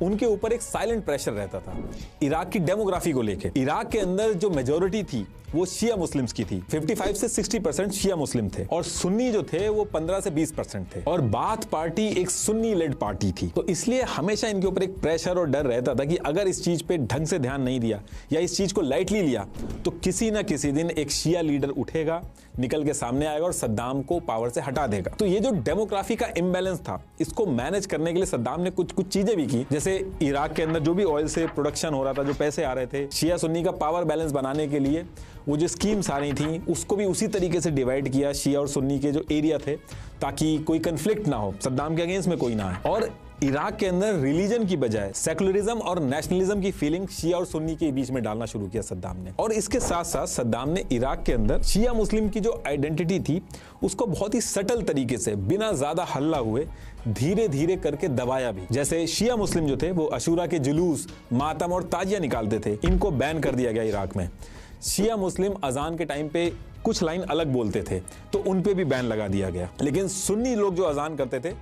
उनके ऊपर एक साइलेंट प्रेशर रहता था इराक की डेमोग्राफी को लेके। इराक के अंदर जो मेजॉरिटी थी वो शिया मुस्लिम्स की थी। 55 से 60% शिया मुस्लिम थे और सुन्नी जो थे वो 15 से 20% थे। और बाथ पार्टी एक सुन्नी लेड पार्टी थी, तो इसलिए हमेशा इनके ऊपर एक प्रेशर और डर रहता था कि अगर इस चीज पे ढंग से ध्यान नहीं दिया या इस चीज को लाइटली लिया तो किसी ना किसी दिन एक शिया लीडर उठेगा, निकल के सामने आएगा और सद्दाम को पावर से हटा देगा। तो ये जो डेमोग्राफी का इम्बैलेंस था, इसको मैनेज करने के लिए सद्दाम ने कुछ चीजें भी की। जैसे इराक के अंदर जो भी ऑयल से प्रोडक्शन हो रहा था, जो पैसे आ रहे थे, शिया सुन्नी का पावर बैलेंस बनाने के लिए वो जो स्कीम्स आ रही थी उसको भी उसी तरीके से डिवाइड किया शिया और सुन्नी के जो एरिया थे, ताकि कोई कंफ्लिक्ट ना हो, सद्दाम के अगेंस्ट में कोई ना आए। और इराक के अंदर रिलीजन की बजाय सेकुलरिज्म और नेशनलिज्म की फीलिंग शिया और सुन्नी के बीच में डालना शुरू किया सद्दाम ने। और इसके साथ साथ सद्दाम ने इराक के अंदर शिया मुस्लिम की जो आइडेंटिटी थी उसको बहुत ही सटल तरीके से, बिना ज्यादा हल्ला हुए, धीरे धीरे करके दबाया भी। जैसे शिया मुस्लिम जो थे वो अशूरा के जुलूस, मातम और ताजिया निकालते थे, इनको बैन कर दिया गया इराक में। शिया मुस्लिम अजान के टाइम पे कुछ लाइन अलग बोलते थे तो उन पे भी बैन लगा दिया गया। लेकिन सुन्नी लोग जो अजान करते थे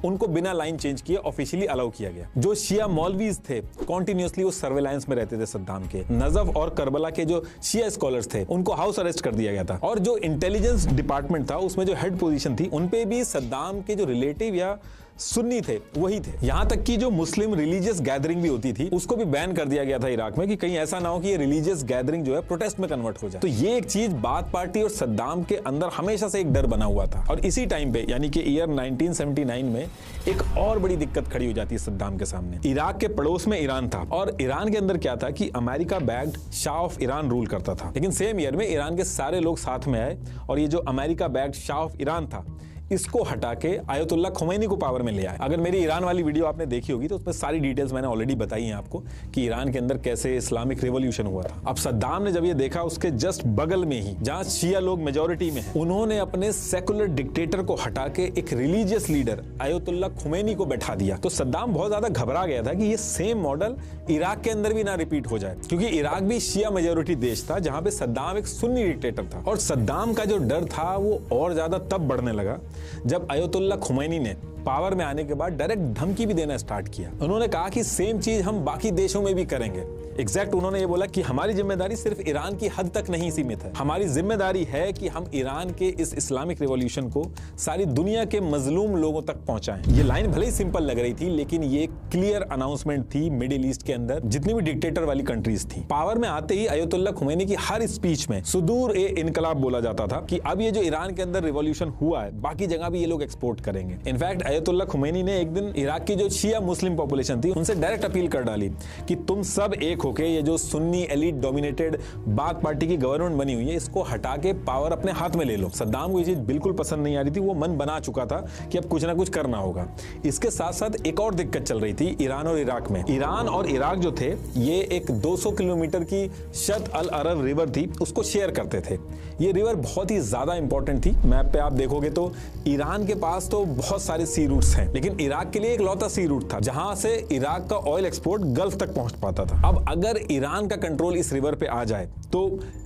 उनको बिना लाइन चेंज किए ऑफिशियली अलाउ किया गया। जो शिया मौलवीज थे कॉन्टिन्यूसली वो सर्वेलांस में रहते थे सद्दाम के। नजफ और करबला के जो शिया स्कॉलर्स थे उनको हाउस अरेस्ट कर दिया गया था। और जो इंटेलिजेंस डिपार्टमेंट था उसमें जो हेड पोजीशन थी उन पे भी सद्दाम के जो रिलेटिव या सुन्नी थे वही थे। यहां तक कि जो मुस्लिम रिलीजियस गैदरिंग भी होती थी उसको भी बैन कर दिया गया था इराक में, कि कहीं ऐसा ना हो कि ये रिलीजियस गैदरिंग जो है प्रोटेस्ट में कन्वर्ट हो जाए। तो ये एक चीज बाथ पार्टी और सद्दाम के अंदर हमेशा से एक डर बना हुआ था। और इसी टाइम पे यानी कि ईयर 1979 में एक और बड़ी दिक्कत खड़ी हो जाती है सद्दाम के सामने। इराक के पड़ोस में ईरान था और ईरान के अंदर क्या था कि America backed Shah of Iran rule करता था। लेकिन सेम ईयर में ईरान के सारे लोग साथ में आए और ये जो America backed Shah of Iran था इसको हटा के आयतुल्लाह खुमैनी को पावर में ले आए। अगर मेरी ईरान वाली वीडियो आपने देखी होगी तो उसमें सारी डिटेल्स मैंने ऑलरेडी बताई हैं आपको कि ईरान के अंदर कैसे इस्लामिक रिवॉल्यूशन हुआ था। अब सद्दाम ने जब ये देखा, उसके जस्ट बगल में ही जहां शिया लोग मेजॉरिटी में हैं, उन्होंने अपने सेकुलर डिक्टेटर को हटा के एक रिलीजियस लीडर आयतुल्लाह खुमैनी को बैठा दिया। तो सद्दाम बहुत ज्यादा घबरा गया था कि ये सेम मॉडल इराक के अंदर भी ना रिपीट हो जाए, क्योंकि इराक भी शिया मेजॉरिटी देश था जहां पे सद्दाम एक सुन्नी डिक्टेटर था। और सद्दाम का जो डर था वो और ज्यादा तब बढ़ने लगा जब आयतुल्लाह खुमैनी ने पावर में आने के बाद डायरेक्ट धमकी भी देना स्टार्ट किया। उन्होंने कहा कि सेम चीज हम बाकी देशों में भी करेंगे। एग्जैक्ट उन्होंने ये बोला कि हमारी जिम्मेदारी सिर्फ ईरान की हद तक नहीं सीमित है, हमारी जिम्मेदारी है कि हम ईरान के इस इस्लामिक रिवॉल्यूशन को सारी दुनिया के मजलूम लोगों तक पहुंचाएं। ये लाइन भले ही सिंपल लग रही थी, लेकिन ये क्लियर अनाउंसमेंट थी मिडिल ईस्ट के अंदर जितनी भी डिक्टेटर वाली कंट्रीज थी। पावर में आते ही आयतुल्लाह खुमैनी की हर स्पीच में सुदूर ए इनकलाब बोला जाता था कि अब ये जो ईरान के अंदर रिवॉल्यूशन हुआ है बाकी जगह भी ये लोग एक्सपोर्ट करेंगे। इनफैक्ट आयतुल्लाह खुमैनी ने एक दिन इराक की जो शिया मुस्लिम पॉपुलेशन थी उनसे डायरेक्ट अपील कर डाली कि तुम सब एक होके ये जो Sunni elite dominated bath party की गवर्नमेंट बनी हुई है इसको हटा के पावर अपने हाथ में ले लो। सद्दाम को ये चीज बिल्कुल पसंद नहीं आ रही थी, वो मन बना चुका था कि अब कुछ ना कुछ करना होगा। इसके साथ साथ एक और दिक्कत चल रही थी ईरान और इराक में। ईरान और इराक जो थे ये एक 200 किलोमीटर की शत अल अरब रिवर थी, उसको शेयर करते थे। ये रिवर बहुत ही ज्यादा इंपॉर्टेंट थी। मैप पे आप देखोगे तो ईरान के पास तो बहुत सारे सी रूट्स हैं, लेकिन इराक के लिए एक लौता सी रूट था जहां से इराक का ऑयल एक्सपोर्ट गल्फ तक पहुंच पाता था। अब अगर ईरान का कंट्रोल इस रिवर पे आ जाए तो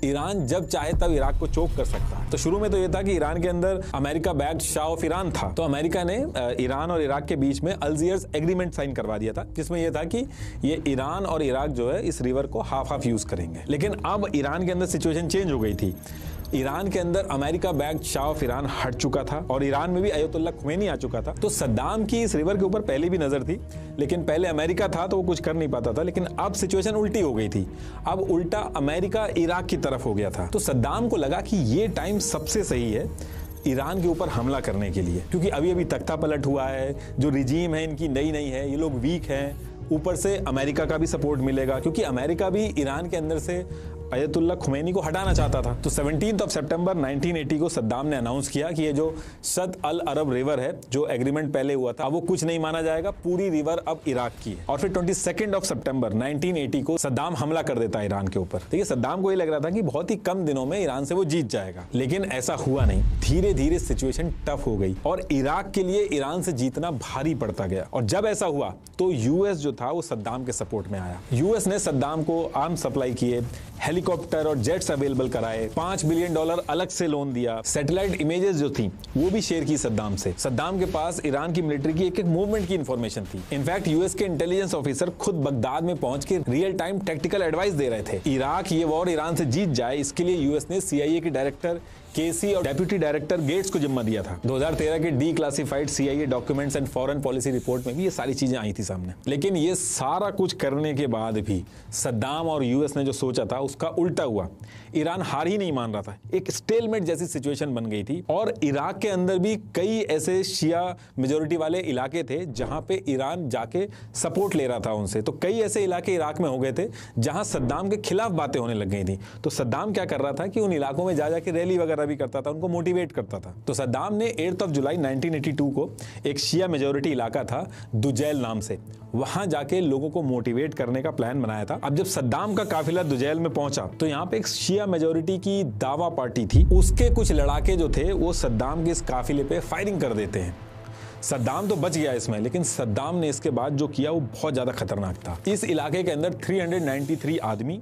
ईरान जब चाहे तब इराक को चोक कर सकता है। तो शुरू में तो यह था कि ईरान के अंदर America backed Shah of Iran था, तो अमेरिका ने ईरान और इराक के बीच में अल्जियर्स एग्रीमेंट साइन करवा दिया था, जिसमें यह था कि ये ईरान और इराक जो है इस रिवर को हाफ हाफ यूज करेंगे। लेकिन अब ईरान के अंदर सिचुएशन चेंज हो गई थी। ईरान के अंदर America backed Shah of Iran हट चुका था और ईरान में भी आयतुल्लाह खुमैनी आ चुका था। तो सद्दाम की इस रिवर के ऊपर पहले भी नजर थी, लेकिन पहले अमेरिका था तो वो कुछ कर नहीं पाता था। लेकिन अब सिचुएशन उल्टी हो गई थी, अब उल्टा अमेरिका इराक की तरफ हो गया था। तो सद्दाम को लगा कि ये टाइम सबसे सही है ईरान के ऊपर हमला करने के लिए, क्योंकि अभी अभी तख्ता पलट हुआ है, जो रिजीम है इनकी नई नई है, ये लोग वीक हैं। ऊपर से अमेरिका का भी सपोर्ट मिलेगा, क्योंकि अमेरिका भी ईरान के अंदर से अयतुल्ला खुमैनी को हटाना चाहता था। तो 17 सितंबर 1980 को सद्दाम ने अनाउंस किया कि ये जो सद अल अरब रिवर है, जो एग्रीमेंट पहले हुआ था, वो कुछ नहीं माना जाएगा, पूरी रिवर अब इराक की है। और फिर 22 सितंबर 1980 को सद्दाम हमला कर देता है ईरान के ऊपर। देखिए, सद्दाम को ये लग रहा था कि बहुत ही कम दिनों में ईरान से वो जीत जाएगा, लेकिन ऐसा हुआ नहीं। धीरे धीरे सिचुएशन टफ हो गई और इराक के लिए ईरान से जीतना भारी पड़ता गया। और जब ऐसा हुआ तो यूएस जो था वो सद्दाम के सपोर्ट में आया। यूएस ने सद्दाम को आर्म्स सप्लाई किए, हेलीकॉप्टर और जेट्स अवेलेबल कराए, $5 बिलियन अलग से लोन दिया, सैटेलाइट इमेजेस जो थी वो भी शेयर की सद्दाम से। सद्दाम के पास ईरान की मिलिट्री की एक एक मूवमेंट की इंफॉर्मेशन थी। इनफैक्ट यूएस के इंटेलिजेंस ऑफिसर खुद बगदाद में पहुंच के रियल टाइम टैक्टिकल एडवाइस दे रहे थे। इराक ये वॉर ईरान से जीत जाए, इसके लिए यूएस ने सीआईए के डायरेक्टर केसी और डेप्यूटी डायरेक्टर गेट्स को जिम्मा दिया था। 2013 के D classified CIA documents and foreign policy report में भी ये सारी चीजें आई थी सामने। लेकिन ये सारा कुछ करने के बाद भी सद्दाम और यूएस ने जो सोचा था उसका उल्टा हुआ। ईरान हार ही नहीं मान रहा था, एक स्टेलमेट जैसी सिचुएशन बन गई थी। और इराक के अंदर भी कई ऐसे शिया मेजोरिटी वाले इलाके थे जहां पे ईरान जाके सपोर्ट ले रहा था उनसे। तो कई ऐसे इलाके इराक में हो गए थे जहां सद्दाम के खिलाफ बातें होने लग गई थी। तो सद्दाम क्या कर रहा था कि उन इलाकों में जा जाके रैली वगैरह भी करता था, उनको मोटिवेट करता था। तो सद्दाम ने 8 जुलाई 1982 को एक शिया मेजोरिटी इलाका था दुजैल नाम से, वहां जाके लोगों को मोटिवेट करने का प्लान बनाया था। अब जब सद्दाम का काफिला दुजैल में पहुंचा तो यहाँ पे एक शिया मेजोरिटी की दावा पार्टी थी, उसके कुछ लड़ाके जो थे वो सद्दाम के इस काफिले पे फायरिंग कर देते हैं। सद्दाम तो बच गया इसमें, लेकिन सद्दाम ने इसके बाद जो किया वो बहुत ज्यादा खतरनाक था। इस इलाके के अंदर 393 आदमी,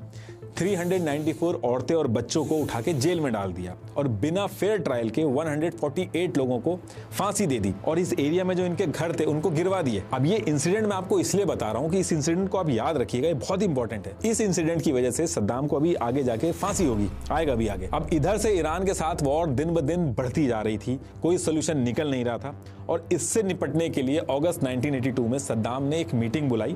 394 औरतें और बच्चों को उठा के जेल में डाल दिया और बिना फेयर ट्रायल के 148 लोगों को फांसी दे दी और इस एरिया में जो इनके घर थे उनको गिरवा दिए। अब ये इंसिडेंट मैं आपको इसलिए बता रहा हूं कि इस इंसिडेंट को आप याद रखिएगा, ये बहुत इंपॉर्टेंट है। इस इंसिडेंट की वजह से सद्दाम को अभी आगे जाके फांसी होगी, आएगा भी आगे। अब इधर से ईरान के साथ वॉर दिन ब दिन बढ़ती जा रही थी, कोई सोल्यूशन निकल नहीं रहा था और इससे निपटने के लिए अगस्त 1982 में सद्दाम ने एक मीटिंग बुलाई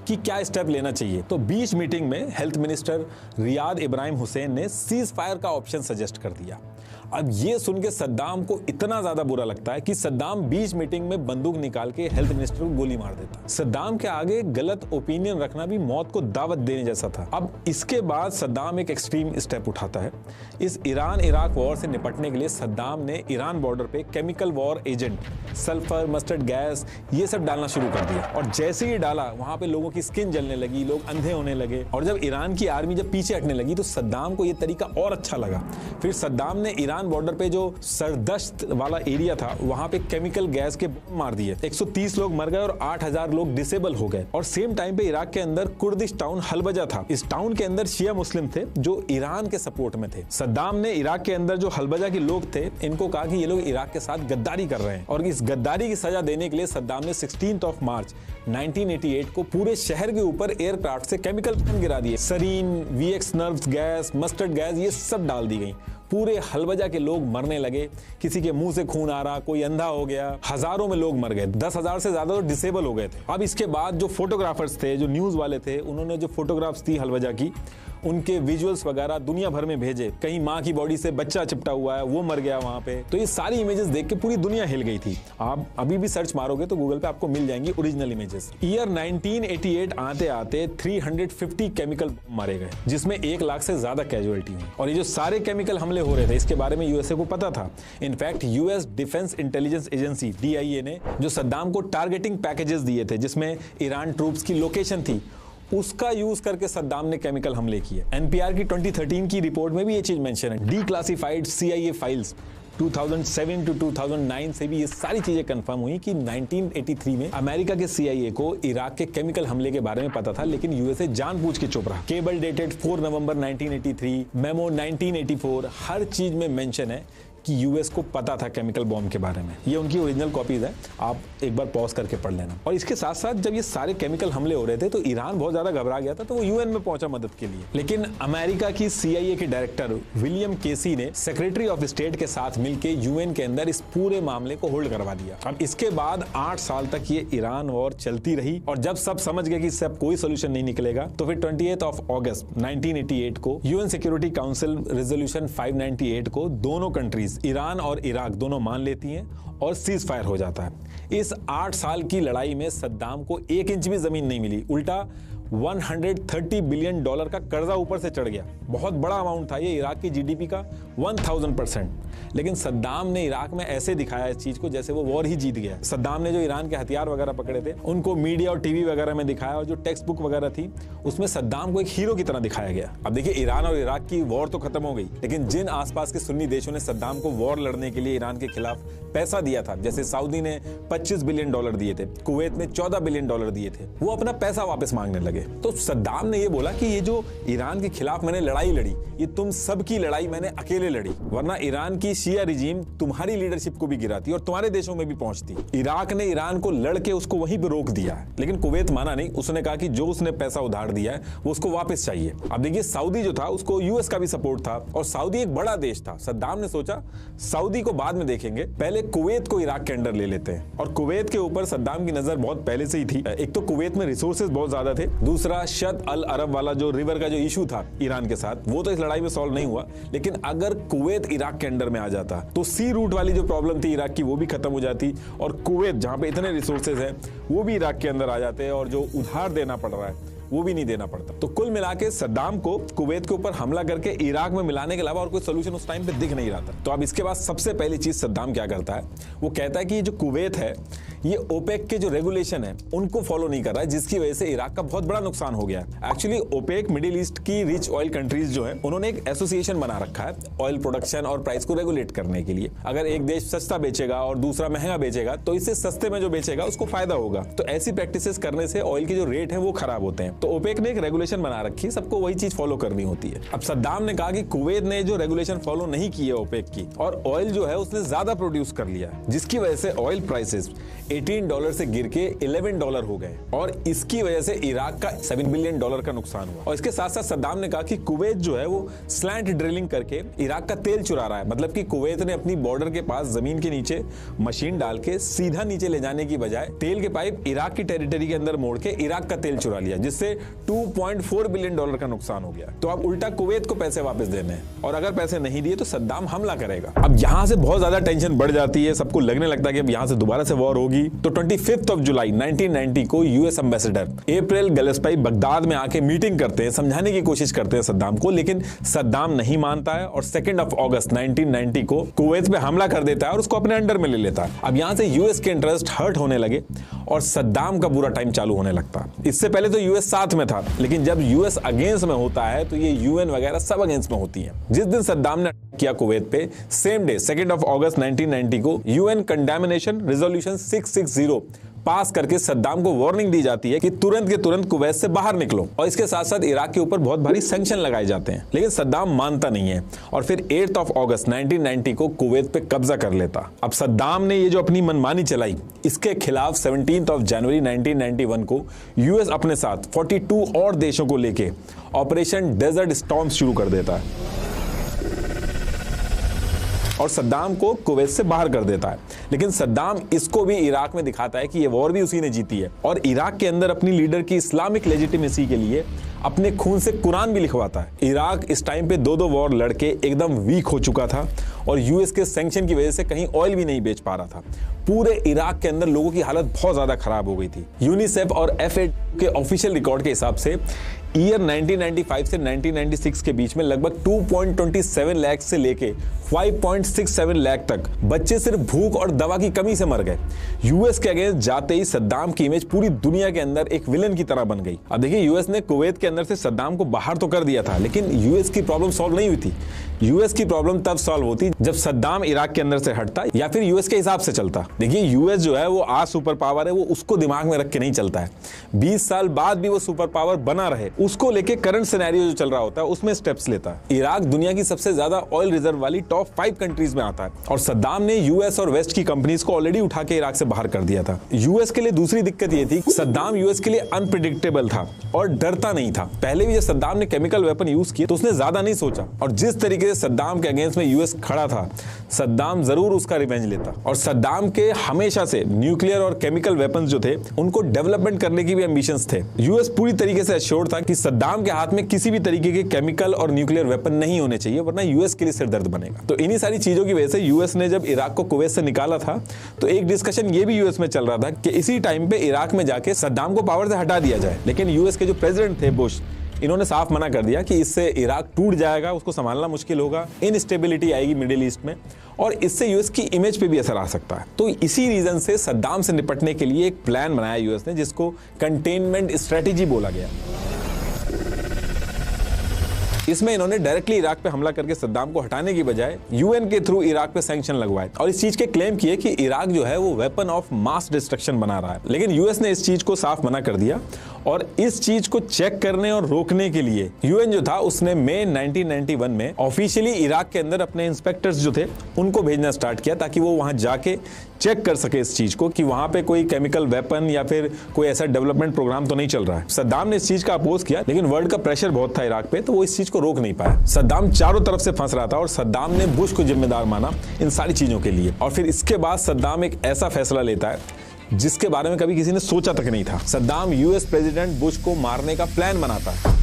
कि क्या स्टेप लेना चाहिए। तो बीच मीटिंग में health minister Riyadh Ibrahim Hussain ने सीज फायर का ऑप्शन सजेस्ट कर दिया। अब ये सुन के सद्दाम को इतना ज्यादा बुरा लगता है कि सद्दाम बीच मीटिंग में बंदूक निकाल के हेल्थ मिनिस्टर को गोली मार देता। सद्दाम के आगे गलत ओपिनियन रखना भी मौत को दावत देने जैसा था। अब इसके बाद सद्दाम एक एक्सट्रीम स्टेप उठाता है। इस ईरान इराक वॉर से निपटने के लिए सद्दाम ने ईरान बॉर्डर पे chemical war agent, sulphur, mustard gas, ये सब डालना शुरू कर दिया। और जैसे ही डाला वहां पे लोगों की स्किन जलने लगी, लोग अंधे होने लगे। और जब ईरान की आर्मी जब पीछे हटने लगी तो सद्दाम को ये तरीका और अच्छा लगा। फिर सद्दाम ने ईरान बॉर्डर पे जो सरदश्त वाला एरिया था वहां पे केमिकल गैस के बम मार दिए। 130 लोग मर गए और 8000 लोग डिसेबल हो गए। और सेम टाइम पे इराक के अंदर कुर्दिश टाउन हलबजा था। इस टाउन के अंदर शिया मुस्लिम थे जो ईरान के सपोर्ट में थे। सद्दाम ने इराक के अंदर जो हलबजा के लोग थे इनको कहा कि ये लोग इराक के साथ गद्दारी कर रहे हैं और इस गद्दारी की सजा देने के लिए सद्दाम ने 16 मार्च 1988 को पूरे शहर के ऊपर एयरक्राफ्ट से केमिकल बम गिरा दिए। Sarin, VX nerves gas, mustard gas, ये सब डाल दी गई। पूरे हलबजा के लोग मरने लगे, किसी के मुंह से खून आ रहा, कोई अंधा हो गया, हजारों में लोग मर गए, 10,000 से ज्यादा तो डिसेबल हो गए थे। अब इसके बाद जो फोटोग्राफर्स थे, जो न्यूज वाले थे, उन्होंने जो फोटोग्राफ्स थी हलबजा की, उनके विजुअल्स वगैरह दुनिया भर में भेजे। कहीं माँ की बॉडी से बच्चा चिपटा हुआ है, वो मर गया वहां पे। तो ये सारी इमेजेस देख के पूरी दुनिया हिल गई थी। आप अभी भी सर्च मारोगे तो गूगल पे आपको मिल जाएंगी ओरिजिनल इमेजेस। ईयर 1988 आते आते 350 केमिकल मारे गए, जिसमें 1 लाख से ज्यादा कैजुअलिटी हुई। और ये जो सारे केमिकल हमले हो रहे थे इसके बारे में यूएसए को पता था। In fact US defence intelligence agency DIA ने जो सद्दाम को टारगेटिंग पैकेजेस दिए थे जिसमें ईरान ट्रूप्स की लोकेशन थी, उसका यूज करके सद्दाम ने केमिकल हमले किए। एनपीआर की 2013 की रिपोर्ट में भी ये चीज मेंशन है। डीक्लासिफाइड CIA फाइल्स 2007 to 2009 से भी ये सारी चीजें कंफर्म हुई कि 1983 में अमेरिका के CIA को इराक के केमिकल हमले के बारे में पता था, लेकिन यूएसए जानबूझ के चुप रहा। केबल डेटेड 4 नवंबर 1983, मेमो 1984, हर चीज में मेंशन है कि यूएस को पता था केमिकल बॉम्ब के बारे में। ये उनकी ओरिजिनल कॉपीज है, आप एक बार पॉज करके पढ़ लेना। और इसके साथ साथ जब ये सारे केमिकल हमले हो रहे थे तो ईरान बहुत ज्यादा घबरा गया था, तो वो यूएन में पहुंचा मदद के लिए। लेकिन अमेरिका की CIA के डायरेक्टर विलियम केसी ने सेक्रेटरी ऑफ स्टेट के साथ मिलकर यूएन के अंदर इस पूरे मामले को होल्ड करवा दिया। अब इसके बाद 8 साल तक ये ईरान वॉर चलती रही और जब सब समझ गए कि इससे अब कोई सोल्यूशन नहीं निकलेगा तो फिर 28 अगस्त 1988 को यूएन सिक्योरिटी काउंसिल रेजोल्यूशन 598 को दोनों कंट्रीज कंट्रीज ईरान और इराक दोनों मान लेती हैं और सीज फायर हो जाता है। इस 8 साल की लड़ाई में सद्दाम को 1 इंच भी जमीन नहीं मिली, उल्टा 130 बिलियन डॉलर का कर्जा ऊपर से चढ़ गया। बहुत बड़ा अमाउंट था ये, इराक की जीडीपी का 1000%। लेकिन सद्दाम ने इराक में ऐसे दिखाया इस चीज को जैसे वो वॉर ही जीत गया। सद्दाम ने जो ईरान के हथियार वगैरह पकड़े थे उनको मीडिया और टीवी वगैरह में दिखाया, और जो टेक्स्ट बुक वगैरह थी उसमें सद्दाम को एक हीरो की तरह दिखाया गया। अब देखिए, ईरान और इराक की वॉर तो खत्म हो गई, लेकिन जिन आसपास के सुन्नी देशों ने सद्दाम को वॉर लड़ने के लिए ईरान के खिलाफ पैसा दिया था, जैसे सऊदी ने 25 बिलियन डॉलर दिए थे, कुवैत ने 14 बिलियन डॉलर दिए थे, वो अपना पैसा वापस मांगने लगे। तो सद्दाम ने ये बोला कि ये जो ईरान के खिलाफ मैंने लड़ाई लड़ी, ये तुम सबकी लड़ाई मैंने अकेले लड़ी, वरना ईरान की शिया रिजीम तुम्हारी लीडरशिप को भी गिराती और तुम्हारे देशों में भी पहुंचती। इराक ने ईरान को लड़के उसको वहीं पे रोक दिया, लेकिन कुवैत माना नहीं। उसने कहा कि जो उसने पैसा उधार दिया है वो उसको वापस चाहिए। अब देखिए, सऊदी जो था उसको यूएस का भी सपोर्ट था, और सऊदी एक बड़ा देश था। सद्दाम ने सोचा सऊदी को बाद में देखेंगे, पहले कुवैत को इराक के अंडर ले लेते हैं। और कुवैत के ऊपर सद्दाम की नजर बहुत पहले से ही थी। एक तो कुवैत में रिसोर्सेज बहुत ज्यादा थे, दूसरा शत अल अरब वाला जो रिवर का जो इशू था ईरान के साथ, वो तो इस लड़ाई में सॉल्व नहीं हुआ। लेकिन अगर कुवैत इराक के अंडर में आ जाता तो सी रूट वाली जो प्रॉब्लम थी इराक की वो भी खत्म हो जाती, और कुवैत जहां पे इतने रिसोर्सेज हैं वो भी इराक के अंदर आ जाते, और जो उधार देना पड़ रहा है वो भी नहीं देना पड़ता। तो कुल मिला के सद्दाम को कुवैत के ऊपर हमला करके इराक में मिलाने के अलावा और कोई सोल्यूशन उस टाइम पे दिख नहीं रहा था। तो अब इसके बाद सबसे पहली चीज सद्दाम क्या करता है, वो कहता है कि ये जो कुवैत है ये ओपेक के जो रेगुलेशन है उनको फॉलो नहीं कर रहा है, जिसकी वजह से इराक का बहुत बड़ा नुकसान हो गया है। एक्चुअली ओपेक मिडिल ईस्ट की रिच ऑयल कंट्रीज जो है उन्होंने एक एसोसिएशन बना रखा है ऑयल प्रोडक्शन और प्राइस को रेगुलेट करने के लिए। अगर एक देश सस्ता बेचेगा और दूसरा महंगा बेचेगा तो इससे सस्ते में जो बेचेगा उसको फायदा होगा। तो ऐसी प्रैक्टिसेस करने से ऑयल के जो रेट है वो खराब होते हैं। तो ओपेक ने एक रेगुलेशन बना रखी है, सबको वही चीज फॉलो करनी होती है। अब सद्दाम ने कहा कि कुवैत ने जो रेगुलेशन फॉलो नहीं की है ओपेक की, और ऑयल जो है उसने ज्यादा प्रोड्यूस कर लिया, जिसकी वजह से ऑयल प्राइसेस $18 से गिर के $11 हो गए, और इसकी वजह से इराक का $7 बिलियन का नुकसान हुआ। और इसके साथ साथ सद्दाम ने कहा कि कुवैत जो है वो स्लैंट ड्रिलिंग करके इराक का तेल चुरा रहा है। मतलब कि कुवैत ने अपनी बॉर्डर के पास जमीन के नीचे मशीन डाल के सीधा नीचे ले जाने की बजाय तेल के पाइप इराक की टेरिटरी के अंदर मोड़ के इराक का तेल चुरा लिया, जिससे $2.4 बिलियन का नुकसान हो गया। तो अब उल्टा कुवैत को पैसे वापस देने हैं, और अगर पैसे नहीं दिए तो सद्दाम हमला करेगा। अब यहां से बहुत ज्यादा टेंशन बढ़ जाती है, सबको लगने लगता है कि अब यहां से दोबारा से वॉर होगी। तो 25 जुलाई 1990 को यूएस एम्बेसडर एप्रिल गलेस्पाई बगदाद में आके मीटिंग करते हैं, समझाने की कोशिश करते हैं सद्दाम को, लेकिन सद्दाम नहीं मानता है और 2 अगस्त 1990 को कुवैत पे हमला कर देता है और उसको अपने अंडर में ले लेता है। अब यहां से यूएस के इंटरेस्ट हर्ट होने लगे और सद्दाम का बुरा टाइम चालू होने लगता। इससे पहले तो यूएस साथ में था, लेकिन जब यूएस अगेंस्ट में होता है तो ये यूएन वगैरह सब अगेंस्ट में होती है। जिस दिन सद्दाम ने किया कुवैत पे, सेम डे 2 अगस्त 1990 को यूएन कंडेमनेशन रेजोल्यूशन 660 पास करके सद्दाम को वार्निंग दी जाती है कि तुरंत के तुरंत कुवैत से बाहर निकलो, और इसके साथ साथ इराक के ऊपर बहुत भारी सैंक्शन लगाए जाते हैं। लेकिन सद्दाम मानता नहीं है और फिर 8 अगस्त 1990 को कुवैत पे कब्जा कर लेता। अब सद्दाम ने ये जो अपनी मनमानी चलाई, इसके खिलाफ 17 जनवरी 1991 को यूएस अपने साथ 42 और देशों को लेके ऑपरेशन डेजर्ट स्टॉर्म शुरू कर देता है और सद्दाम को कुवैत से बाहर कर देता है। लेकिन सद्दाम इसको भी इराक में दिखाता है कि ये वॉर भी उसी ने जीती है, और इराक के अंदर अपनी लीडर की इस्लामिक लेजिटिमेसी के लिए अपने खून से कुरान भी लिखवाता है। इराक इस टाइम पे 2 वॉर लड़के एकदम वीक हो चुका था, और यूएस के सैंक्शन की वजह से कहीं ऑयल भी नहीं बेच पा रहा था। पूरे इराक के अंदर लोगों की हालत बहुत ज्यादा खराब हो गई थी। यूनिसेफ और FAO के ऑफिशियल रिकॉर्ड के हिसाब से ईयर 1995 से 1996 के बीच में लगभग 2.27 लाख से लेके 5.67 लाख तक बच्चे सिर्फ भूख और दवा की कमी से मर गए। यूएस के अगेंस्ट जाते ही सद्दाम की इमेज पूरी दुनिया के अंदर एक विलन की तरह बन गई। अब देखिए, यूएस ने कुवैत के अंदर से सद्दाम को बाहर तो कर दिया था, लेकिन यूएस की प्रॉब्लम सॉल्व नहीं हुई थी। यूएस की प्रॉब्लम तब सॉल्व होती जब सद्दाम इराक के अंदर से हटता या फिर यूएस के हिसाब से चलता। देखिए, यूएस जो है वो आज सुपर पावर है, वो उसको दिमाग में रख के नहीं चलता है। 20 साल बाद भी वो सुपर पावर बना रहे, उसको लेके करंट सिनेरियो जो चल रहा होता है उसमें स्टेप्स लेता है। इराक दुनिया की सबसे ज्यादा ऑयल रिजर्व वाली टॉप 5 कंट्रीज में आता है, और सद्दाम ने यूएस और वेस्ट की कंपनीज को ऑलरेडी उठा के इराक से बाहर कर दिया था। यूएस के लिए दूसरी दिक्कत ये थी, सद्दाम यूएस के लिए अनप्रिडिक्टेबल था और डरता नहीं था। पहले भी जब सद्दाम ने केमिकल वेपन यूज किए तो उसने ज्यादा नहीं सोचा, और जिस तरीके से सद्दाम के अगेंस्ट में यूएस खड़ा था, सद्दाम जरूर उसका रिवेंज लेता। और सद्दाम के हमेशा से न्यूक्लियर और केमिकल वेपन्स जो थे उनको डेवलपमेंट करने की भी एम्बिशंस थे। यूएस पूरी तरीके से एश्योर्ड था कि सद्दाम के हाथ में किसी भी तरीके के केमिकल और न्यूक्लियर वेपन नहीं होने चाहिए, वरना यूएस के लिए सिरदर्द बनेगा। तो इन्हीं सारी चीजों की वजह से यूएस ने जब इराक को कुवैत से निकाला था तो एक डिस्कशन ये भी यूएस में चल रहा था कि इसी टाइम पे इराक में जाके सद्दाम को पावर से हटा दिया जाए। लेकिन यूएस के जो प्रेसिडेंट थे बुश, इन्होंने साफ मना कर दिया कि इससे इराक टूट जाएगा, उसको संभालना मुश्किल होगा, इनस्टेबिलिटी आएगी मिडिल ईस्ट में और इससे यूएस की इमेज पे भी असर आ सकता है। तो इसी रीजन से सद्दाम से निपटने के लिए एक प्लान बनाया यूएस ने, जिसको कंटेनमेंट स्ट्रेटेजी बोला गया। इसमें इन्होंने डायरेक्टली इराक पे हमला करके सद्दाम को हटाने की बजाय यूएन के थ्रू इराक पे सैंक्शन लगवाए और इस चीज के क्लेम किए कि इराक जो है वो वेपन ऑफ मास डिस्ट्रक्शन बना रहा है। लेकिन यूएस ने इस चीज को साफ मना कर दिया और इस चीज को चेक करने और रोकने के लिए यूएन जो था उसने मई 1991 में ऑफिशियली इराक के अंदर अपने इंस्पेक्टर्स जो थे उनको भेजना स्टार्ट किया ताकि वो वहां जाके चेक कर सके इस चीज को कि वहां पे कोई केमिकल वेपन या फिर कोई ऐसा डेवलपमेंट प्रोग्राम तो नहीं चल रहा है। सद्दाम ने इस चीज का अपोज किया, लेकिन वर्ल्ड का प्रेशर बहुत था इराक पे, तो वो इस चीज को रोक नहीं पाया। सद्दाम चारों तरफ से फंस रहा था और सद्दाम ने बुश को जिम्मेदार माना इन सारी चीजों के लिए। और फिर इसके बाद सद्दाम एक ऐसा फैसला लेता है जिसके बारे में कभी किसी ने सोचा तक नहीं था। सद्दाम यूएस प्रेसिडेंट बुश को मारने का प्लान बनाता है।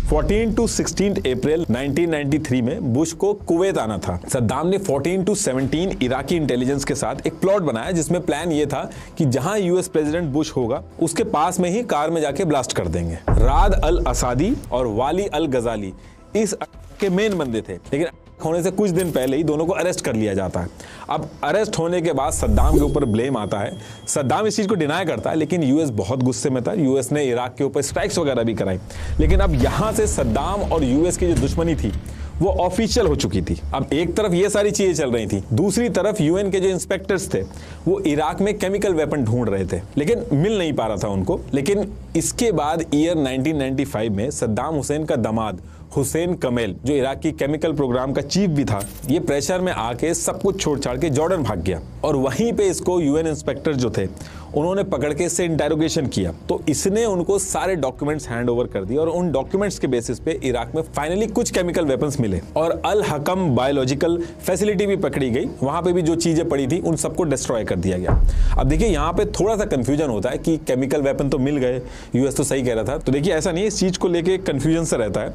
14 to 16 अप्रैल 1993 में बुश को कुवैत आना था। सद्दाम ने 14 to 17 इराकी इंटेलिजेंस के साथ एक प्लॉट बनाया जिसमें प्लान ये था कि जहां यूएस प्रेसिडेंट बुश होगा उसके पास में ही कार में जाके ब्लास्ट कर देंगे। राद अल असादी और वाली अल गजाली इस के मेन बंदे थे, लेकिन होने से कुछ दिन पहले ही दोनों को अरेस्ट कर लिया जाता है। अब अरेस्ट होने के बाद सद्दाम के ऊपर ब्लेम आता है। सद्दाम इस चीज को डिनाई करता है, लेकिन यूएस बहुत गुस्से में था। यूएस ने इराक के ऊपर स्ट्राइक्स वगैरह भी कराई, लेकिन अब यहां से सद्दाम और यूएस की जो दुश्मनी थी वो ऑफिशियल हो चुकी थी। अब एक तरफ ये सारी चीजें चल रही थी, दूसरी तरफ यूएन के जो इंस्पेक्टर्स थे वो इराक में केमिकल वेपन ढूंढ रहे थे, लेकिन मिल नहीं पा रहा था उनको। लेकिन इसके बाद ईयर 1995 में सद्दाम हुसैन का दामाद हुसैन कमेल, जो इराक की केमिकल प्रोग्राम का चीफ भी था, ये प्रेशर में आके सब कुछ छोड़ छाड़ के जॉर्डन भाग गया और वहीं पे इसको यूएन इंस्पेक्टर जो थे उन्होंने पकड़ के इससे इंटेरोगेशन किया। तो इसने उनको सारे डॉक्यूमेंट्स हैंड ओवर कर दिए और उन डॉक्यूमेंट्स के बेसिस पे इराक में फाइनली कुछ केमिकल वेपन्स मिले और अल हकम बायोलॉजिकल फैसिलिटी भी पकड़ी गई। वहां पे भी जो चीजें पड़ी थी उन सबको डिस्ट्रॉय कर दिया गया। अब देखिए यहाँ पे थोड़ा सा कंफ्यूजन होता है कि केमिकल वेपन तो मिल गए, यूएस तो सही कह रहा था। तो देखिए ऐसा नहीं, इस चीज को लेके कंफ्यूजन सा रहता है।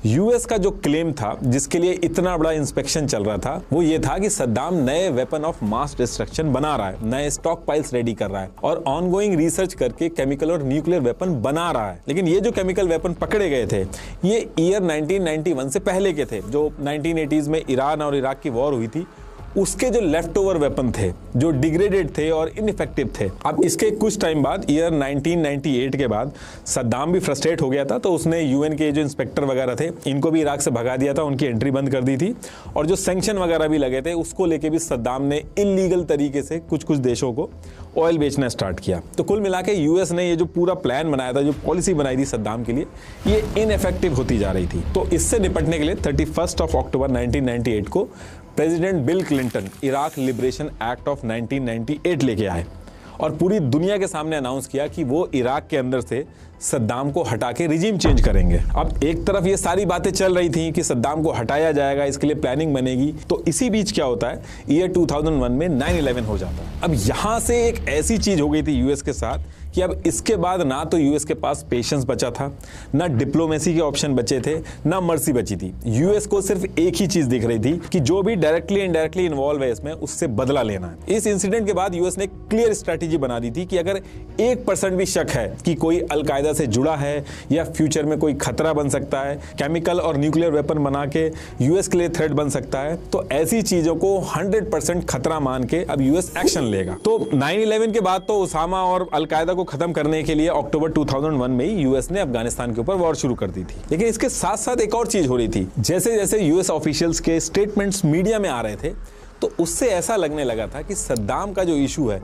यूएस का जो क्लेम था जिसके लिए इतना बड़ा इंस्पेक्शन चल रहा था वो ये था कि सद्दाम नए वेपन ऑफ मास डिस्ट्रक्शन बना रहा है, नए स्टॉक पाइल्स रेडी कर रहा है और ऑनगोइंग रिसर्च करके केमिकल और न्यूक्लियर वेपन बना रहा है। लेकिन ये जो केमिकल वेपन पकड़े गए थे ये ईयर 1991 से पहले के थे, जो 1980s में ईरान और इराक की वॉर हुई थी उसके जो लेफ्ट ओवर वेपन थे, जो डिग्रेडेड थे और इनइफेक्टिव थे। अब इसके कुछ टाइम बाद ईयर 1998 के बाद सद्दाम भी फ्रस्ट्रेट हो गया था, तो उसने यूएन के जो इंस्पेक्टर वगैरह थे इनको भी इराक से भगा दिया था, उनकी एंट्री बंद कर दी थी और जो सैंक्शन वगैरह भी लगे थे उसको लेके भी सद्दाम ने इलीगल तरीके से कुछ देशों को ऑयल बेचना स्टार्ट किया। तो कुल मिला के यूएस ने ये जो पूरा प्लान बनाया था, जो पॉलिसी बनाई थी सद्दाम के लिए, ये इनइफेक्टिव होती जा रही थी। तो इससे निपटने के लिए 31 अक्टूबर 1998 को president bill Clinton Iraq liberation act of 1998 लेके आए और पूरी दुनिया के सामने अनाउंस किया कि वो इराक के अंदर से सद्दाम को हटा के रिजीम चेंज करेंगे। अब एक तरफ ये सारी बातें चल रही थी कि सद्दाम को हटाया जाएगा, इसके लिए प्लानिंग बनेगी, तो इसी बीच क्या होता है, ईयर 2001 में 9/11 हो जाता है। अब यहां से एक ऐसी चीज हो गई थी यूएस के साथ कि अब इसके बाद ना तो यूएस के पास पेशेंस बचा था, ना डिप्लोमेसी के ऑप्शन बचे थे, ना मर्सी बची थी। यूएस को सिर्फ एक ही चीज दिख रही थी कि जो भी डायरेक्टली इनडायरेक्टली इन्वॉल्व है इसमें उससे बदला लेना है। इस इंसिडेंट के बाद यूएस ने क्लियर स्ट्रेटेजी बना दी थी कि अगर 1% भी शक है कि कोई अलकायदा से जुड़ा है या फ्यूचर में कोई खतरा बन सकता है, केमिकल और न्यूक्लियर वेपन बना के यूएस के लिए थ्रेट बन सकता है, तो ऐसी चीजों को 100% खतरा मान के अब यूएस एक्शन लेगा। तो 9/11 के बाद तो उसामा और अलकायदा को खत्म करने के लिए अक्टूबर 2001 में यूएस ने अफगानिस्तान के ऊपर वॉर शुरू कर दी थी। लेकिन इसके साथ साथ एक और चीज हो रही थी, जैसे जैसे यूएस ऑफिशियल्स के स्टेटमेंट्स मीडिया में आ रहे थे तो उससे ऐसा लगने लगा था कि सद्दाम का जो इशू है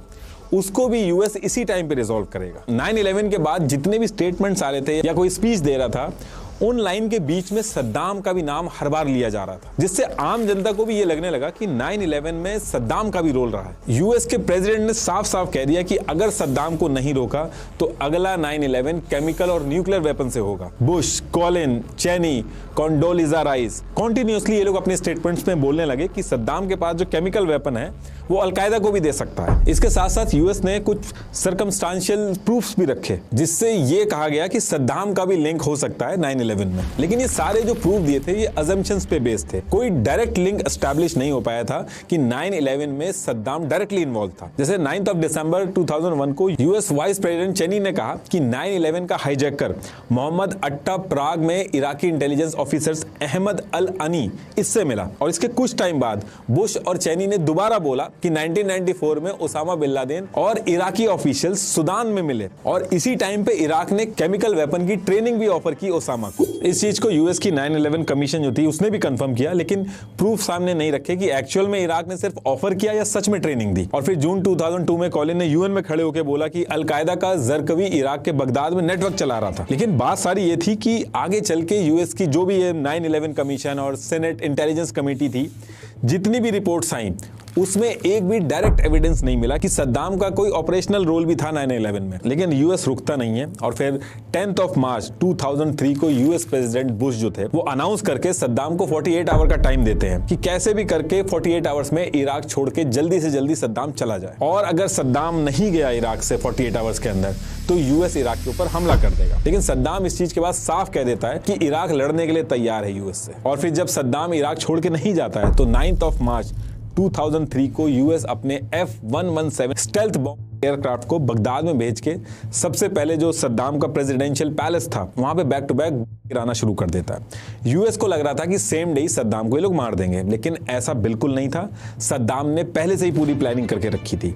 उसको भी यूएस इसी टाइम पे रिजॉल्व करेगा। 9/11 के बाद जितने भी स्टेटमेंट्स आ रहे थे या कोई स्पीच दे रहा था, उन लाइन के बीच में सद्दाम का भी नाम हर बार लिया जा रहा था, जिससे आम जनता को भी ये लगने लगा कि 9/11 में सद्दाम का भी रोल रहा है। यूएस के प्रेसिडेंट ने साफ साफ कह दिया कि अगर सद्दाम को नहीं रोका तो अगला 9/11 केमिकल और न्यूक्लियर वेपन से होगा। बुश, कॉलिन, चेनी, कॉन्डोलिजा राइस, कॉन्टिन्यूसली ये लोग अपने स्टेटमेंट्स में बोलने लगे कि सद्दाम के पास जो केमिकल वेपन है वो अलकायदा को भी दे सकता है। इसके साथ साथ यूएस ने कुछ सर्कमस्टांशियल प्रूफ्स भी रखे जिससे ये कहा गया कि सद्दाम का भी लिंक हो सकता है 9/11 में। लेकिन ये सारे जो प्रूफ दिए थे ये अजम्पशंस पे बेस्ड थे, कोई डायरेक्ट लिंक एस्टैब्लिश नहीं हो पाया था कि 9/11 में सद्दाम डायरेक्टली इन्वॉल्व था। जैसे 9 दिसंबर 2001 को यूएस वाइस प्रेसिडेंट चेनी ने कहा कि 9/11 का हाईजैकर मोहम्मद अट्टा प्राग में इराकी इंटेलिजेंस ऑफिसर्स अहमद अल अनी इससे मिला। और इसके कुछ टाइम बाद बुश और चेनी ने दोबारा बोला कि 1994 में ओसामा बिन लादेन और इराकी ऑफिशियल्स सुदान में मिले और इसी टाइम पे इराक ने केमिकल वेपन की ट्रेनिंग भी ऑफर की ओसामा को। इस चीज को यूएस की 9/11 कमीशन जो थी उसने भी कंफर्म किया, लेकिन प्रूफ सामने नहीं रखे कि एक्चुअल में इराक ने सिर्फ ऑफर किया या सच में ट्रेनिंग दी। और फिर जून 2002 में कॉलिन ने यूएन में खड़े होकर बोला कि अलकायदा का जरकवी इराक के बगदाद में नेटवर्क चला रहा था। लेकिन बात सारी ये थी कि आगे चल के यूएस की जो भी ये 9/11 कमीशन और सेनेट इंटेलिजेंस कमेटी थी, जितनी भी रिपोर्ट्स आई उसमें एक भी डायरेक्ट एविडेंस नहीं मिला कि सद्दाम का कोई ऑपरेशनल रोल भी था 9/11 में। लेकिन यूएस रुकता नहीं है और फिर 10 मार्च 2003 को यूएस प्रेसिडेंट बुश जो थे वो अनाउंस करके सद्दाम को 48 आवर का टाइम देते हैं कि कैसे भी करके 48 आवर्स में इराक छोड़ के जल्दी से जल्दी सद्दाम चला जाए। और अगर सद्दाम नहीं गया इराक से 48 आवर्स के अंदर तो यूएस इराक के ऊपर हमला कर देगा। लेकिन सद्दाम इस चीज के बाद साफ कह देता है कि इराक लड़ने के लिए तैयार है यूएस से। और फिर जब सद्दाम इराक छोड़ के नहीं जाता है तो 9 मार्च 2003 को यूएस अपने F-117 स्टेल्थ बॉम्ब एयरक्राफ्ट को बगदाद में भेज के सबसे पहले जो सद्दाम का प्रेसिडेंशियल पैलेस था वहां पे बैक टू बैक गिराना शुरू कर देता है। यूएस को लग रहा था कि सेम डे ही सद्दाम को ये लोग मार देंगे, लेकिन ऐसा बिल्कुल नहीं था। सद्दाम ने पहले से ही पूरी प्लानिंग करके रखी थी।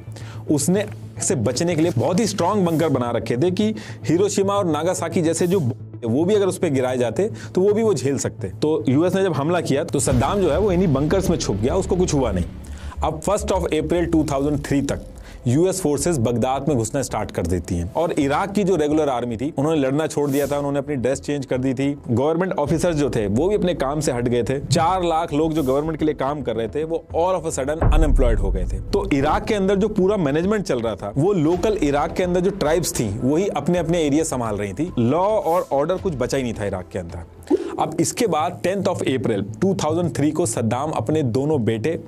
उसने से बचने के लिए बहुत ही स्ट्रांग बंकर बना रखे थे कि हिरोशिमा और नागासाकी जैसे जो वो भी अगर उस पर गिराए जाते तो वो भी वो झेल सकते। तो यूएस ने जब हमला किया तो सद्दाम जो है वो इन्हीं बंकर्स में छुप गया, उसको कुछ हुआ नहीं। अब 1 अप्रैल 2003 तक यूएस फोर्सेस बगदाद में घुसना स्टार्ट कर देती हैं और इराक की जो रेगुलर आर्मी थी उन्होंने लड़ना छोड़ दिया था, उन्होंने अपनी ड्रेस चेंज कर दी थी। गवर्नमेंट ऑफिसर्स जो थे वो भी अपने काम से हट गए थे। 4 लाख लोग जो गवर्नमेंट के लिए काम कर रहे थे वो all of a sudden unemployed हो गए थे। तो इराक के अंदर जो पूरा मैनेजमेंट चल रहा था वो लोकल इराक के अंदर जो ट्राइब्स थी वही अपने अपने एरिया संभाल रही थी। लॉ और ऑर्डर कुछ बचा ही नहीं था इराक के अंदर। अब इसके बाद 10 अप्रैल 2003 को सद्दाम अपने दोनों बेटे,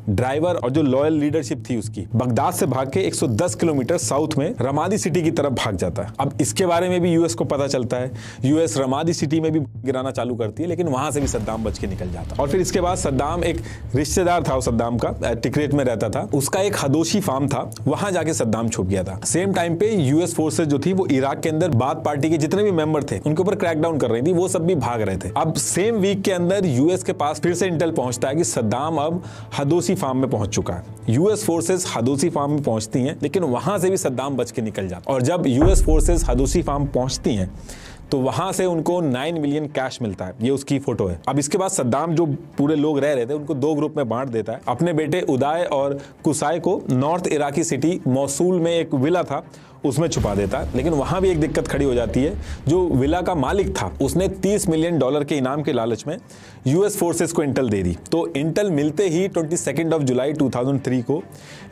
ड्राइवर और जो लॉयल लीडरशिप थी उसकी बगदाद से भाग के 110 किलोमीटर साउथ में रमादी सिटी की तरफ भाग जाता है। अब इसके बारे में भी यूएस को पता चलता है। यूएस रमादी सिटी में भी गिराना चालू करती है, लेकिन वहां से भी सद्दाम बच के निकल जाता है। और फिर इसके बाद सद्दाम एक रिश्तेदार था सद्दाम का, टिकरेट में रहता था, उसका एक हदोशी फार्म था, वहां जाके सद्दाम छुप गया था। सेम टाइम पे यूएस फोर्सेज जो थी वो इराक के अंदर बाथ पार्टी के जितने भी मेंबर थे उनके ऊपर क्रैकडाउन कर रही थी, वो सब भी भाग रहे थे। अब सेम वीक के अंदर यूएस के पास फिर से इंटेल पहुंचता है कि सद्दाम अब हदोसी फार्म में पहुंच चुका है। यूएस फोर्सेस हदोसी फार्म में पहुंचती हैं, लेकिन वहां से भी सद्दाम बच के निकल जाता है। और जब यूएस फोर्सेस हदोसी फार्म पहुंचती हैं तो वहां से उनको 9 मिलियन कैश मिलता है। ये उसकी फोटो है। अब इसके बाद सद्दाम जो पूरे लोग रह रहे थे उनको 2 ग्रुप में बांट देता है। अपने बेटे उदाय और कुसाई को नॉर्थ इराकी सिटी मौसूल में एक विला था उसमें छुपा देता है। लेकिन वहां भी एक दिक्कत खड़ी हो जाती है। जो विला का मालिक था उसने $30 मिलियन के इनाम के लालच में यूएस फोर्सेस को इंटेल दे दी। तो इंटेल मिलते ही 22 जुलाई 2003 को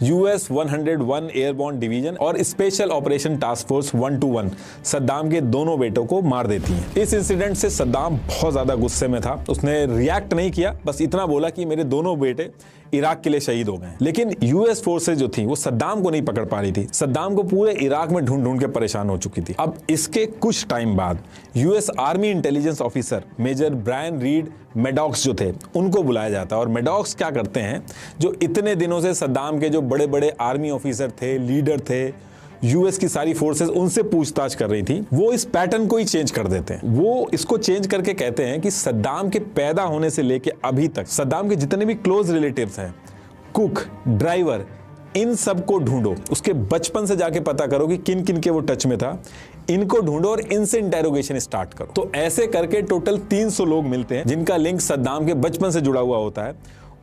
यूएस 101 एयरबॉर्न डिवीजन और special operation task force 121 Saddam के दोनों बेटों को मार देती हैं। इस इंसिडेंट से सद्दाम बहुत ज्यादा गुस्से में था। उसने रिएक्ट नहीं किया, बस इतना बोला कि मेरे दोनों बेटे इराक के लिए शहीद हो गए। लेकिन यूएस फोर्सेज जो थी वो सद्दाम को नहीं पकड़ पा रही थी। सद्दाम को पूरे इराक में ढूंढ ढूंढ के परेशान हो चुकी थी। अब इसके कुछ टाइम बाद US army intelligence officer major Brian Reed Maddox जो थे उनको बुलाया जाता है। और मेडॉक्स क्या करते हैं, जो इतने दिनों से सद्दाम के जो बड़े बड़े आर्मी ऑफिसर थे, लीडर थे, यूएस की सारी फोर्सेस उनसे पूछताछ कर रही थी, वो इस पैटर्न को ही चेंज कर देते हैं। वो इसको चेंज करके कहते हैं कि सद्दाम के पैदा होने से लेके अभी तक सद्दाम के जितने भी क्लोज रिलेटिव्स हैं, कुक, ड्राइवर, इन सब को ढूंढो। उसके बचपन से जाके पता करो कि किन किन के वो टच में था, इनको ढूंढो और इनसे इंटेरोगेशन स्टार्ट करो। तो ऐसे करके टोटल 300 लोग मिलते हैं जिनका लिंक सद्दाम के बचपन से जुड़ा हुआ होता है।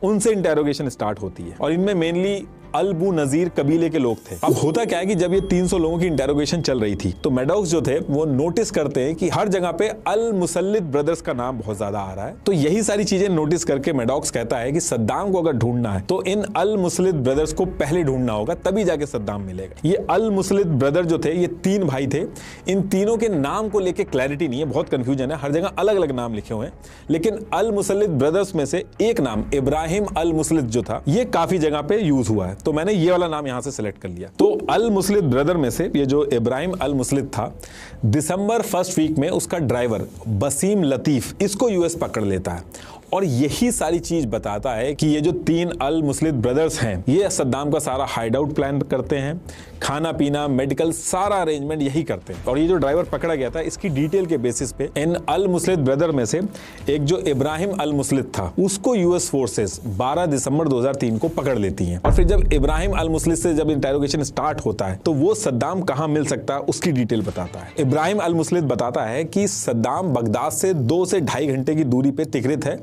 उनसे इंटेरोगेशन स्टार्ट होती है और इनमें मेनली अल-बू नजीर कबीले के लोग थे। अब होता क्या है कि जब ये 300 लोगों की इंटेरोगेशन चल रही थी तो मेडॉक्स जो थे वो नोटिस करते हैं कि हर जगह पे अल मुसल्लिद ब्रदर्स का नाम बहुत ज्यादा आ रहा है। तो यही सारी चीजें नोटिस करके मेडॉक्स कहता है कि सद्दाम को अगर ढूंढना है तो इन अल मुसल्लिद ब्रदर्स को पहले ढूंढना होगा, तभी जाके सद्दाम मिलेगा। ये अल मुसल्लिद ब्रदर जो थे ये 3 भाई थे। इन तीनों के नाम को लेके क्लैरिटी नहीं है, बहुत कंफ्यूजन है, हर जगह अलग अलग नाम लिखे हुए हैं। लेकिन अल मुसल्लिद ब्रदर्स में से एक नाम इब्राहिम अल मुसल्लिद जो था ये काफी जगह पे यूज हुआ है। तो मैंने ये वाला नाम यहां से सिलेक्ट कर लिया। तो अल मुस्लिद ब्रदर में से ये जो इब्राहिम अल मुस्लिद था, दिसंबर फर्स्ट वीक में उसका ड्राइवर बसीम लतीफ इसको यूएस पकड़ लेता है। और यही सारी चीज बताता है कि ये जो 3 अल मुस्लिद ब्रदर्स हैं, ये सद्दाम का सारा हाइड आउट प्लान करते हैं, खाना पीना मेडिकल सारा अरेंजमेंट यही करते हैं। और ये जो ड्राइवर पकड़ा गया था, इसकी डिटेल के बेसिस पे इन अल मुस्लिद ब्रदर में से एक जो इब्राहिम अल मुस्लिद था, उसको यूएस फोर्सेस 12 दिसंबर 2003 को पकड़ लेती हैं। और फिर जब इब्राहिम अल मुस्लिद से जब इंटेरोगेशन स्टार्ट होता है, तो वो सद्दाम कहां मिल सकता है उसकी डिटेल बताता है। इब्राहिम अल मुस्लिद बताता है कि सद्दाम बगदाद से 2 से 2.5 घंटे की दूरी पे तिकरित है।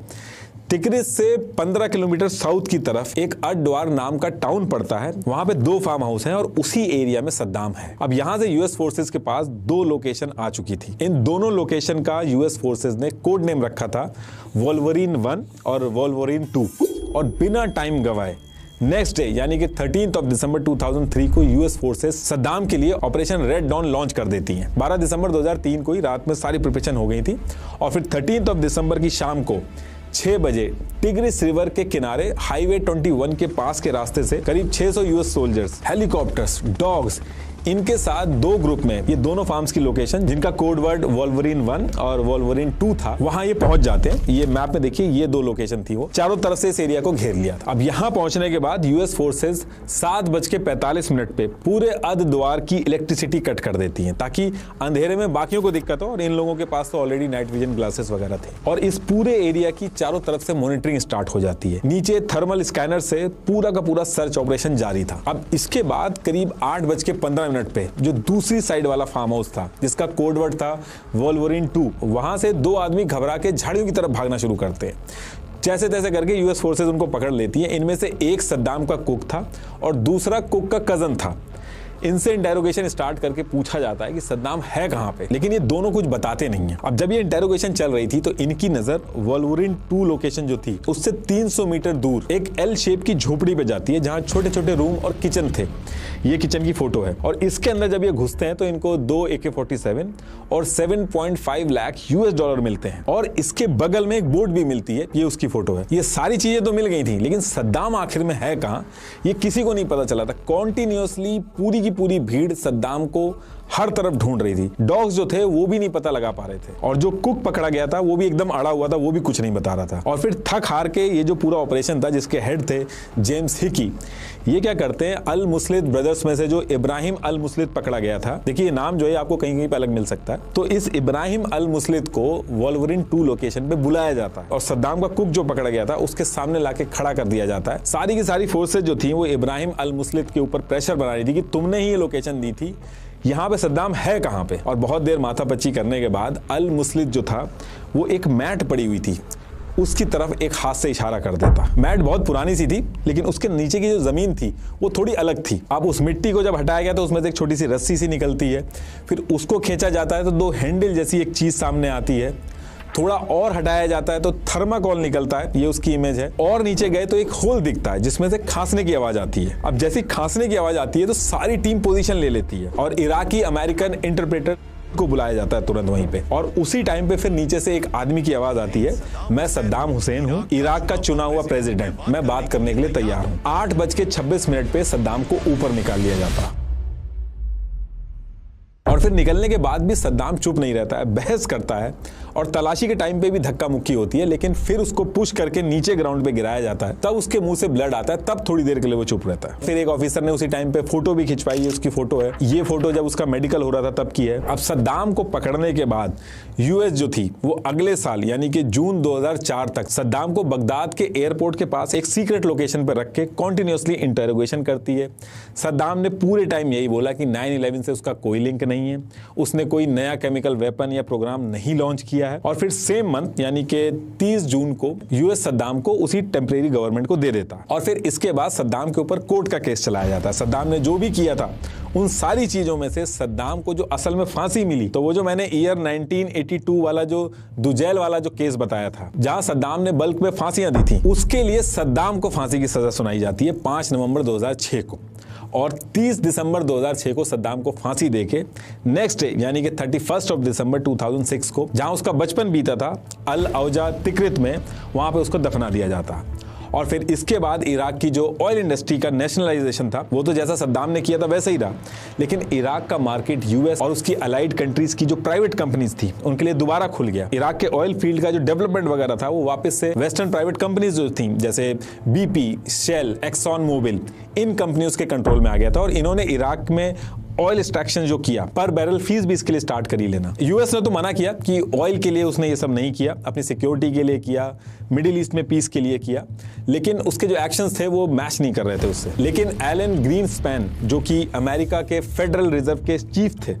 तिकरित से 15 किलोमीटर साउथ की तरफ एक अड्वार नाम का टाउन पड़ता है, वहां पे 2 फार्म हाउस हैं और उसी एरिया में सद्दाम है। अब यहां से यूएस फोर्सेस के पास 2 लोकेशन आ चुकी थी। इन दोनों लोकेशन का यूएस फोर्सेस ने कोड नेम रखा था वोल्वरीन 1 और वोल्वरीन 2। और बिना टाइम गवाए नेक्स्ट डे यानी कि 13 दिसंबर 2003 को यूएस फोर्सेस सद्दाम के लिए ऑपरेशन रेड डॉन लॉन्च कर देती हैं। 12 दिसंबर 2003 को ही रात में सारी प्रिपरेशन हो गई थी और फिर 13 दिसंबर की शाम को 6 बजे टिग्रिस रिवर के किनारे हाईवे 21 के पास के रास्ते से करीब 600 यूएस सोल्जर्स, हेलीकॉप्टर्स, डॉग्स, इनके साथ 2 ग्रुप में ये दोनों फार्म्स की लोकेशन जिनका कोड वर्ड वोल्वरीन 1 और वोल्वरीन 2 था, वहां ये पहुंच जाते हैं। ये मैप में देखिए ये 2 लोकेशन थी, वो चारों तरफ से इस एरिया को घेर लिया था। अब यहां पहुंचने के बाद यूएस फोर्सेस 7:45 पे पूरे अद द्वार की इलेक्ट्रिसिटी कट कर देती हैं ताकि अंधेरे में बाकियों को दिक्कत हो, और इन लोगों के पास तो ऑलरेडी नाइट विजन ग्लासेस वगैरह थे। और इस पूरे एरिया की चारों तरफ से मॉनिटरिंग स्टार्ट हो जाती है। नीचे थर्मल स्कैनर से पूरा का पूरा सर्च ऑपरेशन जारी था। अब इसके बाद करीब 8:15 पे जो दूसरी साइड वाला फार्म हाउस था जिसका कोड वर्ड था वोल्वरीन 2, वहां से 2 आदमी घबरा के झाड़ियों की तरफ भागना शुरू करते हैं। जैसे तैसे करके यूएस फोर्सेस उनको पकड़ लेती है। इनमें से एक सद्दाम का कुक था और दूसरा कुक का कजन था। इनसे इंटेरोगेशन स्टार्ट करके पूछा जाता है कि सद्दाम है कहां पे, लेकिन ये दोनों कुछ बताते नहीं है। अब जब ये इंटेरोगेशन चल रही थी तो इनकी नजर वोल्वरीन 2 लोकेशन जो थी उससे 300 मीटर दूर एक एल शेप की झोपड़ी पे जाती है जहां छोटे छोटे रूम और किचन थे। ये किचन की फोटो है और इसके अंदर जब ये घुसते हैं तो इनको 2 AK-47 और 7.5 लाख यूएस डॉलर मिलते हैं। और इसके बगल में एक बोट भी मिलती है, ये उसकी फोटो है। ये सारी चीजें तो मिल गई थी, लेकिन सद्दाम आखिर में है कहां ये किसी को नहीं पता चला था। कॉन्टिन्यूसली पूरी भीड़ सद्दाम को हर तरफ ढूंढ रही थी। डॉग्स जो थे वो भी नहीं पता लगा पा रहे थे और जो कुक पकड़ा गया था वो भी एकदम अड़ा हुआ था, वो भी कुछ नहीं बता रहा था। और फिर थक हार के ये जो पूरा ऑपरेशन था जिसके हेड थे जेम्स हिकी, ये क्या करते हैं, अल मुस्लिद ब्रदर्स में से जो इब्राहिम अल मुस्लिद पकड़ा गया था, देखिए ये नाम जो है आपको कहीं पे अलग मिल सकता है, तो इस इब्राहिम अल मुस्लिद को वोल्वरीन 2 लोकेशन पे बुलाया जाता है और सद्दाम का कुक जो पकड़ा गया था उसके सामने लाके खड़ा कर दिया जाता है। सारी की सारी फोर्सेज जो थी वो इब्राहिम अल मुस्लिद के ऊपर प्रेशर बना रही थी कि तुमने ही ये लोकेशन दी थी, यहाँ पे सद्दाम है कहाँ पे। और बहुत देर माथापच्ची करने के बाद अल मुस्लिद जो था वो एक मैट पड़ी हुई थी उसकी तरफ एक हाथ से इशारा कर देता। मैट बहुत पुरानी सी थी लेकिन उसके नीचे की जो जमीन थी वो थोड़ी अलग थी। अब उस मिट्टी को जब हटाया गया तो उसमें से एक छोटी सी रस्सी सी निकलती है, फिर उसको खींचा जाता है तो 2 हैंडल जैसी एक चीज सामने आती है। थोड़ा और हटाया जाता है तो थर्माकोल निकलता है, ये उसकी इमेज है। और नीचे गए तो एक होल दिखता है जिसमें से खांसने की आवाज आती है। अब जैसी खांसने की आवाज आती है तो सारी टीम पोजीशन ले लेती है और इराकी अमेरिकन इंटरप्रेटर को बुलाया जाता है तुरंत वहीं पे। और उसी टाइम पे फिर नीचे से एक आदमी की आवाज आती है, मैं सद्दाम हुसैन हूँ, इराक का चुना हुआ प्रेसिडेंट, मैं बात करने के लिए तैयार हूँ। 8:26 पे सद्दाम को ऊपर निकाल लिया जाता। और फिर निकलने के बाद भी सद्दाम चुप नहीं रहता है, बहस करता है और तलाशी के टाइम पे भी धक्का मुक्की होती है, लेकिन फिर उसको पुश करके नीचे ग्राउंड पे गिराया जाता है। तब उसके मुंह से ब्लड आता है, तब थोड़ी देर के लिए वो चुप रहता है। फिर एक ऑफिसर ने उसी टाइम पे फोटो भी खिंचवाई है, उसकी फोटो है। ये फोटो जब उसका मेडिकल हो रहा था तब की है। अब सद्दाम को पकड़ने के बाद यूएस जो थी वो अगले साल यानी कि जून 2004 तक सद्दाम को बगदाद के एयरपोर्ट के पास एक सीक्रेट लोकेशन पर रख के कॉन्टिन्यूसली इंटरोगेशन करती है। सद्दाम ने पूरे टाइम यही बोला कि 9/11 से उसका कोई लिंक नहीं है, उसने कोई नया केमिकल वेपन या प्रोग्राम नहीं लॉन्च किया है। और फिर सेम मंथ यानी कि 30 जून को यूएस सद्दाम को उसी टेम्परेरी गवर्नमेंट को दे देता। और फिर इसके बाद सद्दाम के ऊपर कोर्ट का केस चलाया जाता है। सद्दाम ने जो भी किया था उन सारी चीजों में से सद्दाम को जो असल में फांसी मिली, तो वो जो मैंने ईयर 1982 वाला जो दुजैल वाला जो केस बताया था जहां सद्दाम ने बल्क में फांसियां दी थी, उसके लिए सद्दाम को फांसी की सजा सुनाई जाती है 5 नवंबर 2006 को। और 30 दिसंबर 2006 को सद्दाम को फांसी देके नेक्स्ट डे यानी कि 31 दिसंबर 2006 को जहां उसका बचपन बीता था अल औजा तिकरित में, वहां पे उसको दफना दिया जाता। और फिर इसके बाद इराक की जो ऑयल इंडस्ट्री का नेशनलाइजेशन था वो तो जैसा सद्दाम ने किया था वैसा ही रहा, लेकिन इराक का मार्केट यूएस और उसकी अलाइड कंट्रीज की जो प्राइवेट कंपनीज थी उनके लिए दोबारा खुल गया। इराक के ऑयल फील्ड का जो डेवलपमेंट वगैरह था वो वापस से वेस्टर्न प्राइवेट कंपनीज जो थी जैसे बीपी, शेल, एक्सॉन मोबिल, इन कंपनियों के कंट्रोल में आ गया था और इन्होंने इराक में ऑयल एक्सट्रैक्शन जो किया पर बैरल फीस भी इसके लिए स्टार्ट कर ही लेना। यूएस ने तो मना किया कि ऑयल के लिए उसने ये सब नहीं किया, अपनी सिक्योरिटी के लिए किया, मिडिल ईस्ट में पीस के लिए किया, लेकिन उसके जो एक्शंस थे वो मैच नहीं कर रहे थे उससे। लेकिन एलन ग्रीनस्पैन जो कि अमेरिका के फेडरल रिजर्व के चीफ थे,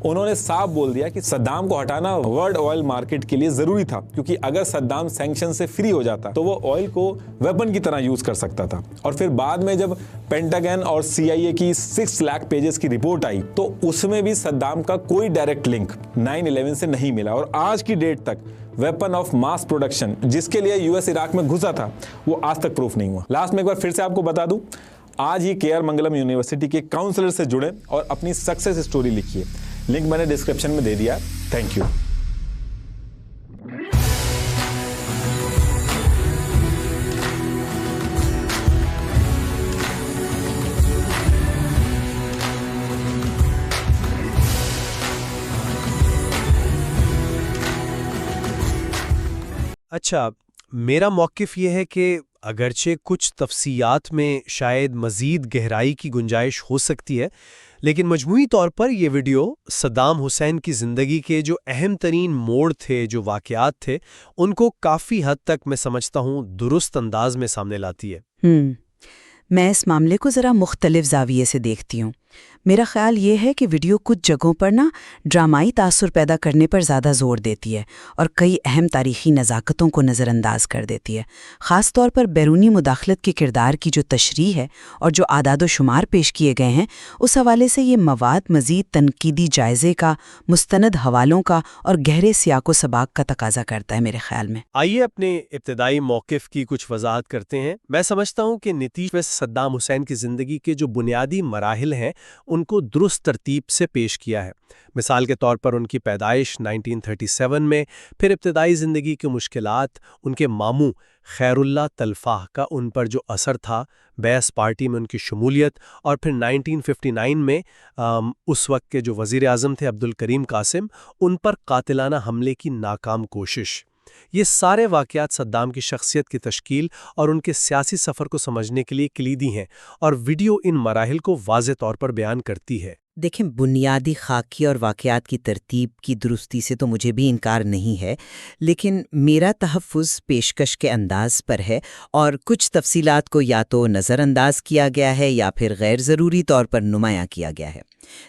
उन्होंने साफ बोल दिया कि सद्दाम को हटाना वर्ल्ड ऑयल मार्केट के लिए जरूरी था, क्योंकि अगर सद्दाम सैंक्शन से फ्री हो जाता तो वो ऑयल को वेपन की तरह यूज कर सकता था। और फिर बाद में जब पेंटागन और CIA की 6 लाख पेजेस की रिपोर्ट आई तो उसमें भी सद्दाम का कोई डायरेक्ट लिंक 9/11 से नहीं मिला। और आज की डेट तक वेपन ऑफ मास प्रोडक्शन जिसके लिए यूएस इराक में घुसा था वो आज तक प्रूफ नहीं हुआ। लास्ट में एक बार फिर से आपको बता दूं, आज ही KR मंगलम यूनिवर्सिटी के काउंसलर से जुड़े और अपनी सक्सेस स्टोरी लिखिए। लिंक मैंने डिस्क्रिप्शन में दे दिया। Thank you. अच्छा, मेरा मौक़िफ़ ये है कि अगरचे कुछ तफ़सीलात में शायद मज़ीद गहराई की गुंजाइश हो सकती है, लेकिन मजमूई तौर पर यह वीडियो सद्दाम हुसैन की ज़िंदगी के जो अहम तरीन मोड़ थे, जो वाक़यात थे, उनको काफ़ी हद तक मैं समझता हूँ दुरुस्त अंदाज में सामने लाती है। मैं इस मामले को ज़रा मुख्तलिफ ज़ाविये से देखती हूँ। मेरा ख़्याल ये है कि वीडियो कुछ जगहों पर ना ड्रामाई तासुर पैदा करने पर ज़्यादा ज़ोर देती है और कई अहम तारीख़ी नज़ाकतों को नज़रअंदाज कर देती है। ख़ास तौर पर बैरूनी मुदाखलत के किरदार की जो तशरीह है और जो आदाद व शुमार पेश किए गए हैं, उस हवाले से ये मवाद मज़ीद तनकीदी जायज़े का, मुस्तनद हवालों का और गहरे सियाको सबाक का तकाजा करता है मेरे ख़्याल में। आइए अपने इब्तदाई मौक़िफ़ की कुछ वजाहत करते हैं। मैं समझता हूँ कि नीतीश वैसे सद्दाम हुसैन की ज़िंदगी के जो बुनियादी मराहिल हैं उनको दुरुस्त तरतीब से पेश किया है। मिसाल के तौर पर उनकी पैदाइश 1937 में, फिर इब्तदाई ज़िंदगी की मुश्किलात, उनके मामू खैरुल्लाह तलफ़ाह का उन पर जो असर था, बैस पार्टी में उनकी शमूलियत, और फिर 1959 में उस वक्त के जो वज़ीर आज़म थे अब्दुल करीम कासिम, उन पर कातिलाना हमले की नाकाम कोशिश। ये सारे वाक़यात सद्दाम की शख्सियत की तश्कील और उनके सियासी सफ़र को समझने के लिए कलीदी हैं, और वीडियो इन मराहिल को वाज़े तौर पर बयान करती है। देखें, बुनियादी खाकी और वाक़यात की तरतीब की दुरुस्ती से तो मुझे भी इनकार नहीं है, लेकिन मेरा तहफ़्फ़ुज़ पेशकश के अंदाज़ पर है और कुछ तफसीलात को या तो नज़रअंदाज किया गया है या फिर गैर ज़रूरी तौर पर नुमायां किया गया है।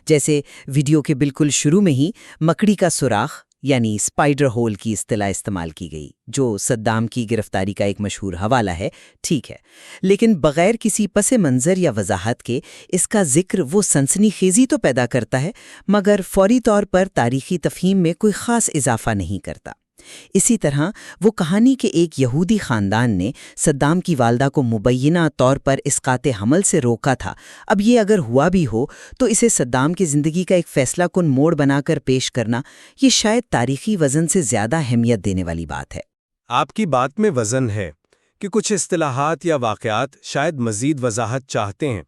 जैसे वीडियो के बिल्कुल शुरू में ही मकड़ी का सुराख यानी स्पाइडर होल की इस्तिलाह इस्तेमाल की गई, जो सद्दाम की गिरफ्तारी का एक मशहूर हवाला है, ठीक है, लेकिन बग़ैर किसी पसे मंज़र या वजाहत के इसका जिक्र वो सनसनीखेज़ी तो पैदा करता है, मगर फौरी तौर पर तारीख़ी तफ़हीम में कोई ख़ास इजाफ़ा नहीं करता। इसी तरह वो कहानी के एक यहूदी ख़ानदान ने सद्दाम की वालदा को मुबैना तौर पर इसकाते हमल से रोका था। अब ये अगर हुआ भी हो तो इसे सद्दाम की ज़िंदगी का एक फ़ैसला कुन मोड़ बनाकर पेश करना, ये शायद तारीख़ी वज़न से ज़्यादा अहमियत देने वाली बात है। आपकी बात में वज़न है कि कुछ इस्तिलाहात या वाक़यात शायद मज़ीद वजाहत चाहते हैं,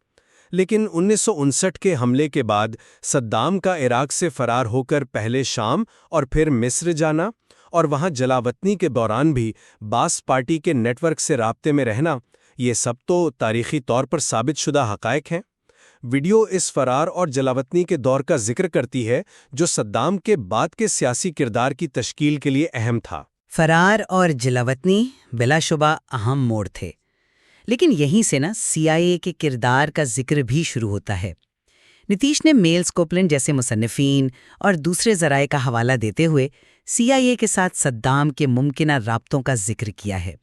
लेकिन 1959 के हमले के बाद सद्दाम का इराक से फ़रार होकर पहले शाम और फिर मिस्र जाना और वहाँ जलावतनी के दौरान भी बास पार्टी के नेटवर्क से राब्ते में रहना, ये सब तो तारीख़ी तौर पर साबितशुदा हक़ाइक़ हैं। वीडियो इस फ़रार और जलावतनी के दौर का जिक्र करती है जो सद्दाम के बाद के सियासी किरदार की तश्कील के लिए अहम था। फ़रार और जलावतनी बिलाशुबा अहम मोड़ थे, लेकिन यहीं से ना CIA के किरदार का जिक्र भी शुरू होता है। नीतीश ने मेल स्कोपलैंड जैसे मुसन्निफ़ीन और दूसरे ज़राए का हवाला देते हुए CIA के साथ सद्दाम के मुमकिना राब्तों का जिक्र किया है।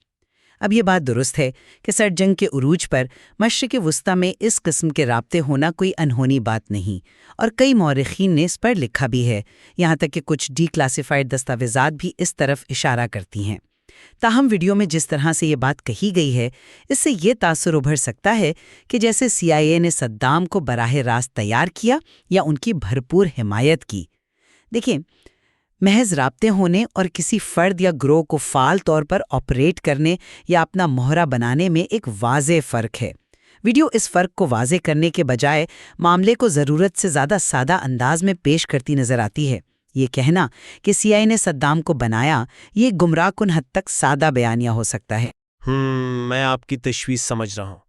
अब ये बात दुरुस्त है कि सर्द जंग के उरूज पर मशरिक़ वुस्ता में इस किस्म के राब्ते होना कोई अनहोनी बात नहीं, और कई मौरिख़ीन ने इस पर लिखा भी है, यहाँ तक कि कुछ डीक्लासिफाइड दस्तावेज़ात भी इस तरफ इशारा करती हैं। ताहम वीडियो में जिस तरह से ये बात कही गई है, इससे ये तासुर उभर सकता है कि जैसे CIA ने सद्दाम को बराह रास्त तैयार किया या उनकी भरपूर हिमायत की। देखिए, महज राब्ते होने और किसी फर्द या ग्रोह को फाल तौर पर ऑपरेट करने या अपना मोहरा बनाने में एक वाज़ेह फ़र्क है। वीडियो इस फ़र्क को वाज़ेह करने के बजाय मामले को ज़रूरत से ज़्यादा सादा अंदाज में पेश करती नज़र आती है। ये कहना कि सीआईए ने सद्दाम को बनाया, ये गुमराहकुन हद तक सादा बयानिया हो सकता है। मैं आपकी तशवीश समझ रहा हूँ,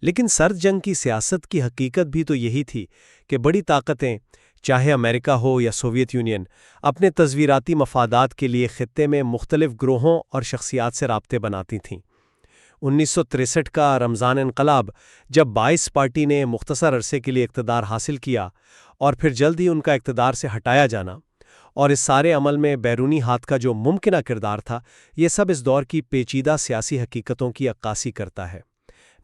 लेकिन सर्द जंग की सियासत की हकीकत भी तो यही थी कि बड़ी ताकतें, चाहे अमेरिका हो या सोवियत यूनियन, अपने तस्वीराती मफादात के लिए खित्ते में मुख्तलिफ ग्रोहों और शख्सियात से राब्ते बनाती थीं। 1963 का रमज़ान इनकलाब, जब 22 पार्टी ने मुख्तसर अरसे के लिए इक़्तिदार हासिल किया और फिर जल्द ही उनका इक़्तिदार से हटाया जाना, और इस सारे अमल में बैरूनी हाथ का जो मुमकिना किरदार था, ये सब इस दौर की पेचीदा सियासी हकीकतों की अक्कासी करता है।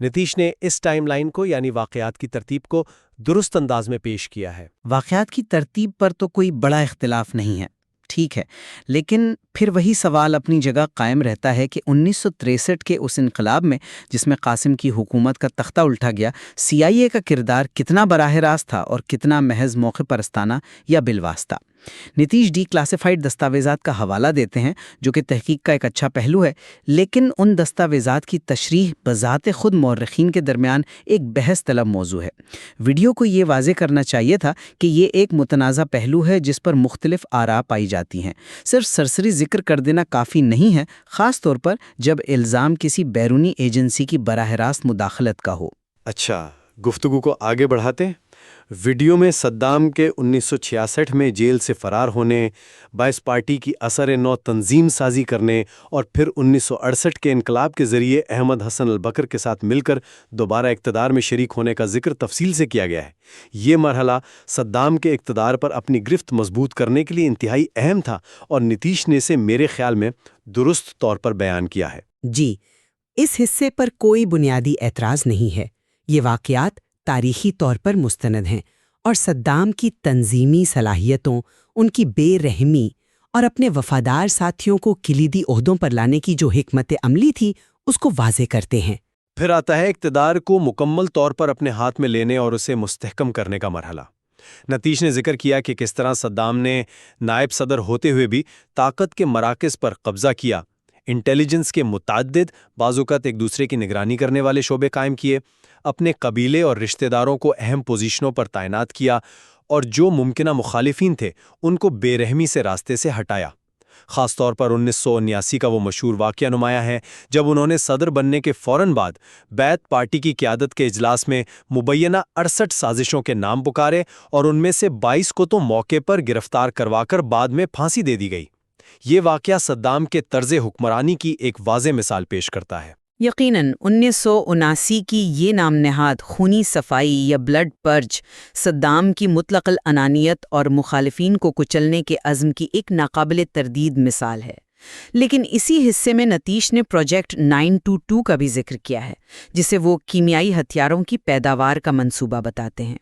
नीतीश ने इस टाइमलाइन को यानी वाक़यात की तरतीब को दुरुस्त अंदाज में पेश किया है। वाक़यात की तरतीब पर तो कोई बड़ा इख्तिलाफ नहीं है, ठीक है, लेकिन फिर वही सवाल अपनी जगह कायम रहता है कि 1963 के उस इनकलाब में जिसमें कासिम की हुकूमत का तख्ता उल्टा गया, सीआईए का किरदार कितना बराह रास्त था और कितना महज मौके परस्ताना या बिलवास्ता। नीतीश डिक्लासिफाइड दस्तावेज़ात का हवाला देते हैं, जो कि तहकीक का एक अच्छा पहलू है, लेकिन उन दस्तावेज़ात की तशरीह बज़ाते खुद मौर्रिखीन के दरमियान एक बहस तलब मौजू है। वीडियो को ये वाज़े करना चाहिए था कि ये एक मुतनाज़ा पहलू है जिस पर मुख्तलिफ आरा पाई जाती हैं। सिर्फ सरसरी जिक्र कर देना काफ़ी नहीं है, ख़ास तौर पर जब इल्ज़ाम किसी बैरूनी एजेंसी की बराह रास्त मुदाखलत का हो। अच्छा, गुफ्तगू को आगे बढ़ाते हैं। वीडियो में सद्दाम के 1966 में जेल से फरार होने, 22 पार्टी की असर नौ तंजीम साजी करने और फिर 1968 के इनकलाब के ज़रिए अहमद हसन अल-बकर के साथ मिलकर दोबारा इक़्तिदार में शरीक होने का जिक्र तफसील से किया गया है। ये मरहला सद्दाम के इक़्तिदार पर अपनी गिरफ्त मजबूत करने के लिए इंतहाई अहम था और नीतीश ने इसे मेरे ख्याल में दुरुस्त तौर पर बयान किया है। जी, इस हिस्से पर कोई बुनियादी एतराज़ नहीं है। ये वाक़यात तारीख़ी तौर पर मुस्तनद हैं और सद्दाम की तंजीमी सलाहियतों, उनकी बेरहमी और अपने वफ़ादार साथियों को किलीदी ओहदों पर लाने की जो हिकमत अमली थी, उसको वाज़े करते हैं। फिर आता है इक़्तिदार को मुकम्मल तौर पर अपने हाथ में लेने और उसे मुस्तहकम करने का मरहला। नीतीश ने जिक्र किया कि किस तरह सद्दाम ने नायब सदर होते हुए भी ताकत के मराकज़ पर कब्ज़ा किया, इंटेलिजेंस के मुतअद्दिद बाज़ूक़ात एक दूसरे की निगरानी करने वाले शोबे कायम किए, अपने कबीले और रिश्तेदारों को अहम पोजीशनों पर तैनात किया और जो मुमकिना मुखालिफिन थे उनको बेरहमी से रास्ते से हटाया। ख़ास तौर पर 1979 का वो मशहूर वाक़या नुमाया है जब उन्होंने सदर बनने के फ़ौरन बाद बैत पार्टी की क़यादत के इजलास में मुबैना 68 साजिशों के नाम पुकारे और उनमें से 22 को तो मौके पर गिरफ्तार करवाकर बाद में फांसी दे दी गई। ये वाक़या सद्दाम के तर्ज़े हुक्मरानी की एक वाज़ेह मिसाल पेश करता है। यकीनन 1979 की ये नाम नहाद खूनी सफाई या ब्लड पर्ज सद्दाम की मुतलक़ल अनानियत और मुखालिफिन को कुचलने के अज़्म की एक नाकाबिल तरदीद मिसाल है। लेकिन इसी हिस्से में नीतीश ने प्रोजेक्ट 922 का भी जिक्र किया है, जिसे वो कीमियाई हथियारों की पैदावार का मंसूबा बताते हैं।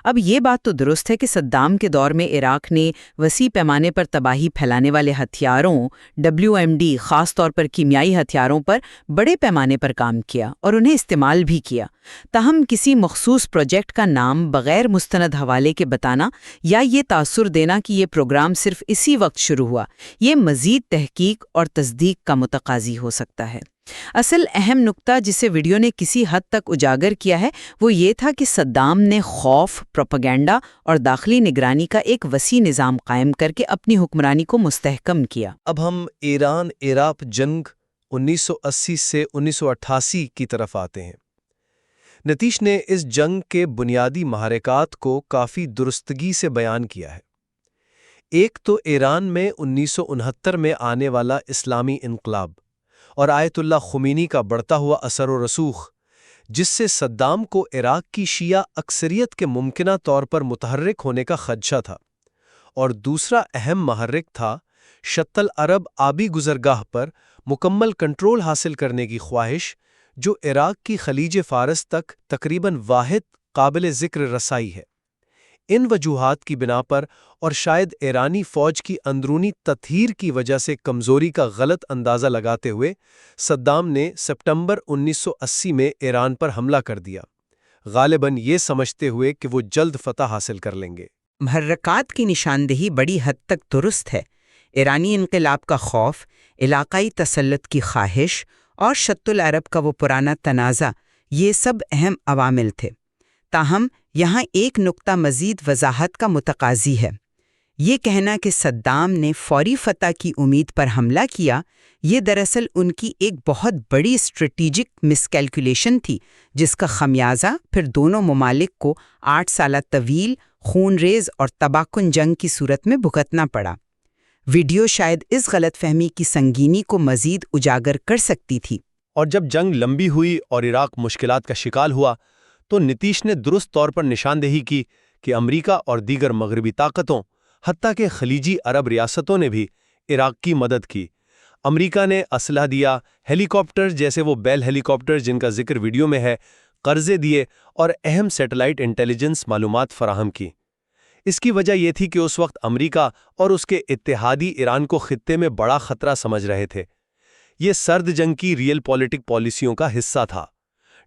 अब ये बात तो दुरुस्त है कि सद्दाम के दौर में इराक ने वसी पैमाने पर तबाही फैलाने वाले हथियारों WMD ख़ास तौर पर कीमियाई हथियारों पर बड़े पैमाने पर काम किया और उन्हें इस्तेमाल भी किया। ताहम किसी मखसूस प्रोजेक्ट का नाम बग़ैर मुस्तनद हवाले के बताना या ये तासुर देना कि ये प्रोग्राम सिर्फ इसी वक्त शुरू हुआ, ये मज़ीद तहकीक और तस्दीक का मुतकाज़ी हो सकता है। असल अहम नुक्ता जिसे वीडियो ने किसी हद तक उजागर किया है वो ये था कि सद्दाम ने खौफ, प्रोपेगेंडा और दाखिली निगरानी का एक वसी निज़ाम कायम करके अपनी हुक्मरानी को मुस्तहकम किया। अब हम ईरान-इराक जंग 1980 से 1988 की तरफ आते हैं। नीतीश ने इस जंग के बुनियादी महरकात को काफ़ी दुरुस्तगी से बयान किया है। एक तो ईरान में 1969 में आने वाला इस्लामी इनकलाब और आयतुल्लाह खुमैनी का बढ़ता हुआ असर व रसूख, जिससे सद्दाम को इराक की शिया अक्सरियत के मुमकिना तौर पर मुतहर्रिक होने का खदशा था। और दूसरा अहम महर्रिक था शत्तल अरब आबी गुज़रगाह पर मुकम्मल कंट्रोल हासिल करने की ख्वाहिश, जो इराक की खलीज फ़ारस तक तकरीबन वाहिद काबिल ज़िक्र रसाई है। इन वजूहात की बिना पर और शायद ईरानी फ़ौज की अंदरूनी तत्हीर की वजह से कमज़ोरी का गलत अंदाज़ा लगाते हुए सद्दाम ने सितंबर 1980 में ईरान पर हमला कर दिया, गालिबन ये समझते हुए कि वो जल्द फतह हासिल कर लेंगे। महर्रकात की निशानदेही बड़ी हद तक दुरुस्त है। ईरानी इनकलाब का खौफ, इलाकाई तसल्लुत की ख्वाहिश और शत्तुल अरब का वो पुराना तनाज़ा, ये सब अहम अवामिल थे। ताहम यहाँ एक नुक्ता मज़ीद वजाहत का मुतकाज़ी है। ये कहना कि सद्दाम ने फौरी फतह की उम्मीद पर हमला किया, ये दरअसल उनकी एक बहुत बड़ी स्ट्रेटेजिक मिसकैलकुलेशन थी, जिसका खमियाजा फिर दोनों ममालिक को 8 साल तवील खूनरेज और तबाहकुन जंग की सूरत में भुगतना पड़ा। वीडियो शायद इस गलतफहमी की संगीनी को मज़ीद उजागर कर सकती थी। और जब जंग लंबी हुई और इराक मुश्किलात का शिकार हुआ, तो नीतीश ने दुरुस्त तौर पर निशानदेही की कि अमेरिका और दीगर मगरबी ताकतों, हत्ता के खलीजी अरब रियासतों ने भी इराक की मदद की। अमेरिका ने असलहा दिया, हेलीकॉप्टर जैसे वो बेल हेलीकॉप्टर जिनका जिक्र वीडियो में है, कर्जे दिए और अहम सैटेलाइट इंटेलिजेंस मालूमात फराहम की। इसकी वजह यह थी कि उस वक्त अमेरिका और उसके इत्तेहादी ईरान को खित्ते में बड़ा खतरा समझ रहे थे। ये सर्द जंग की रियल पॉलिटिक पॉलिसियों का हिस्सा था।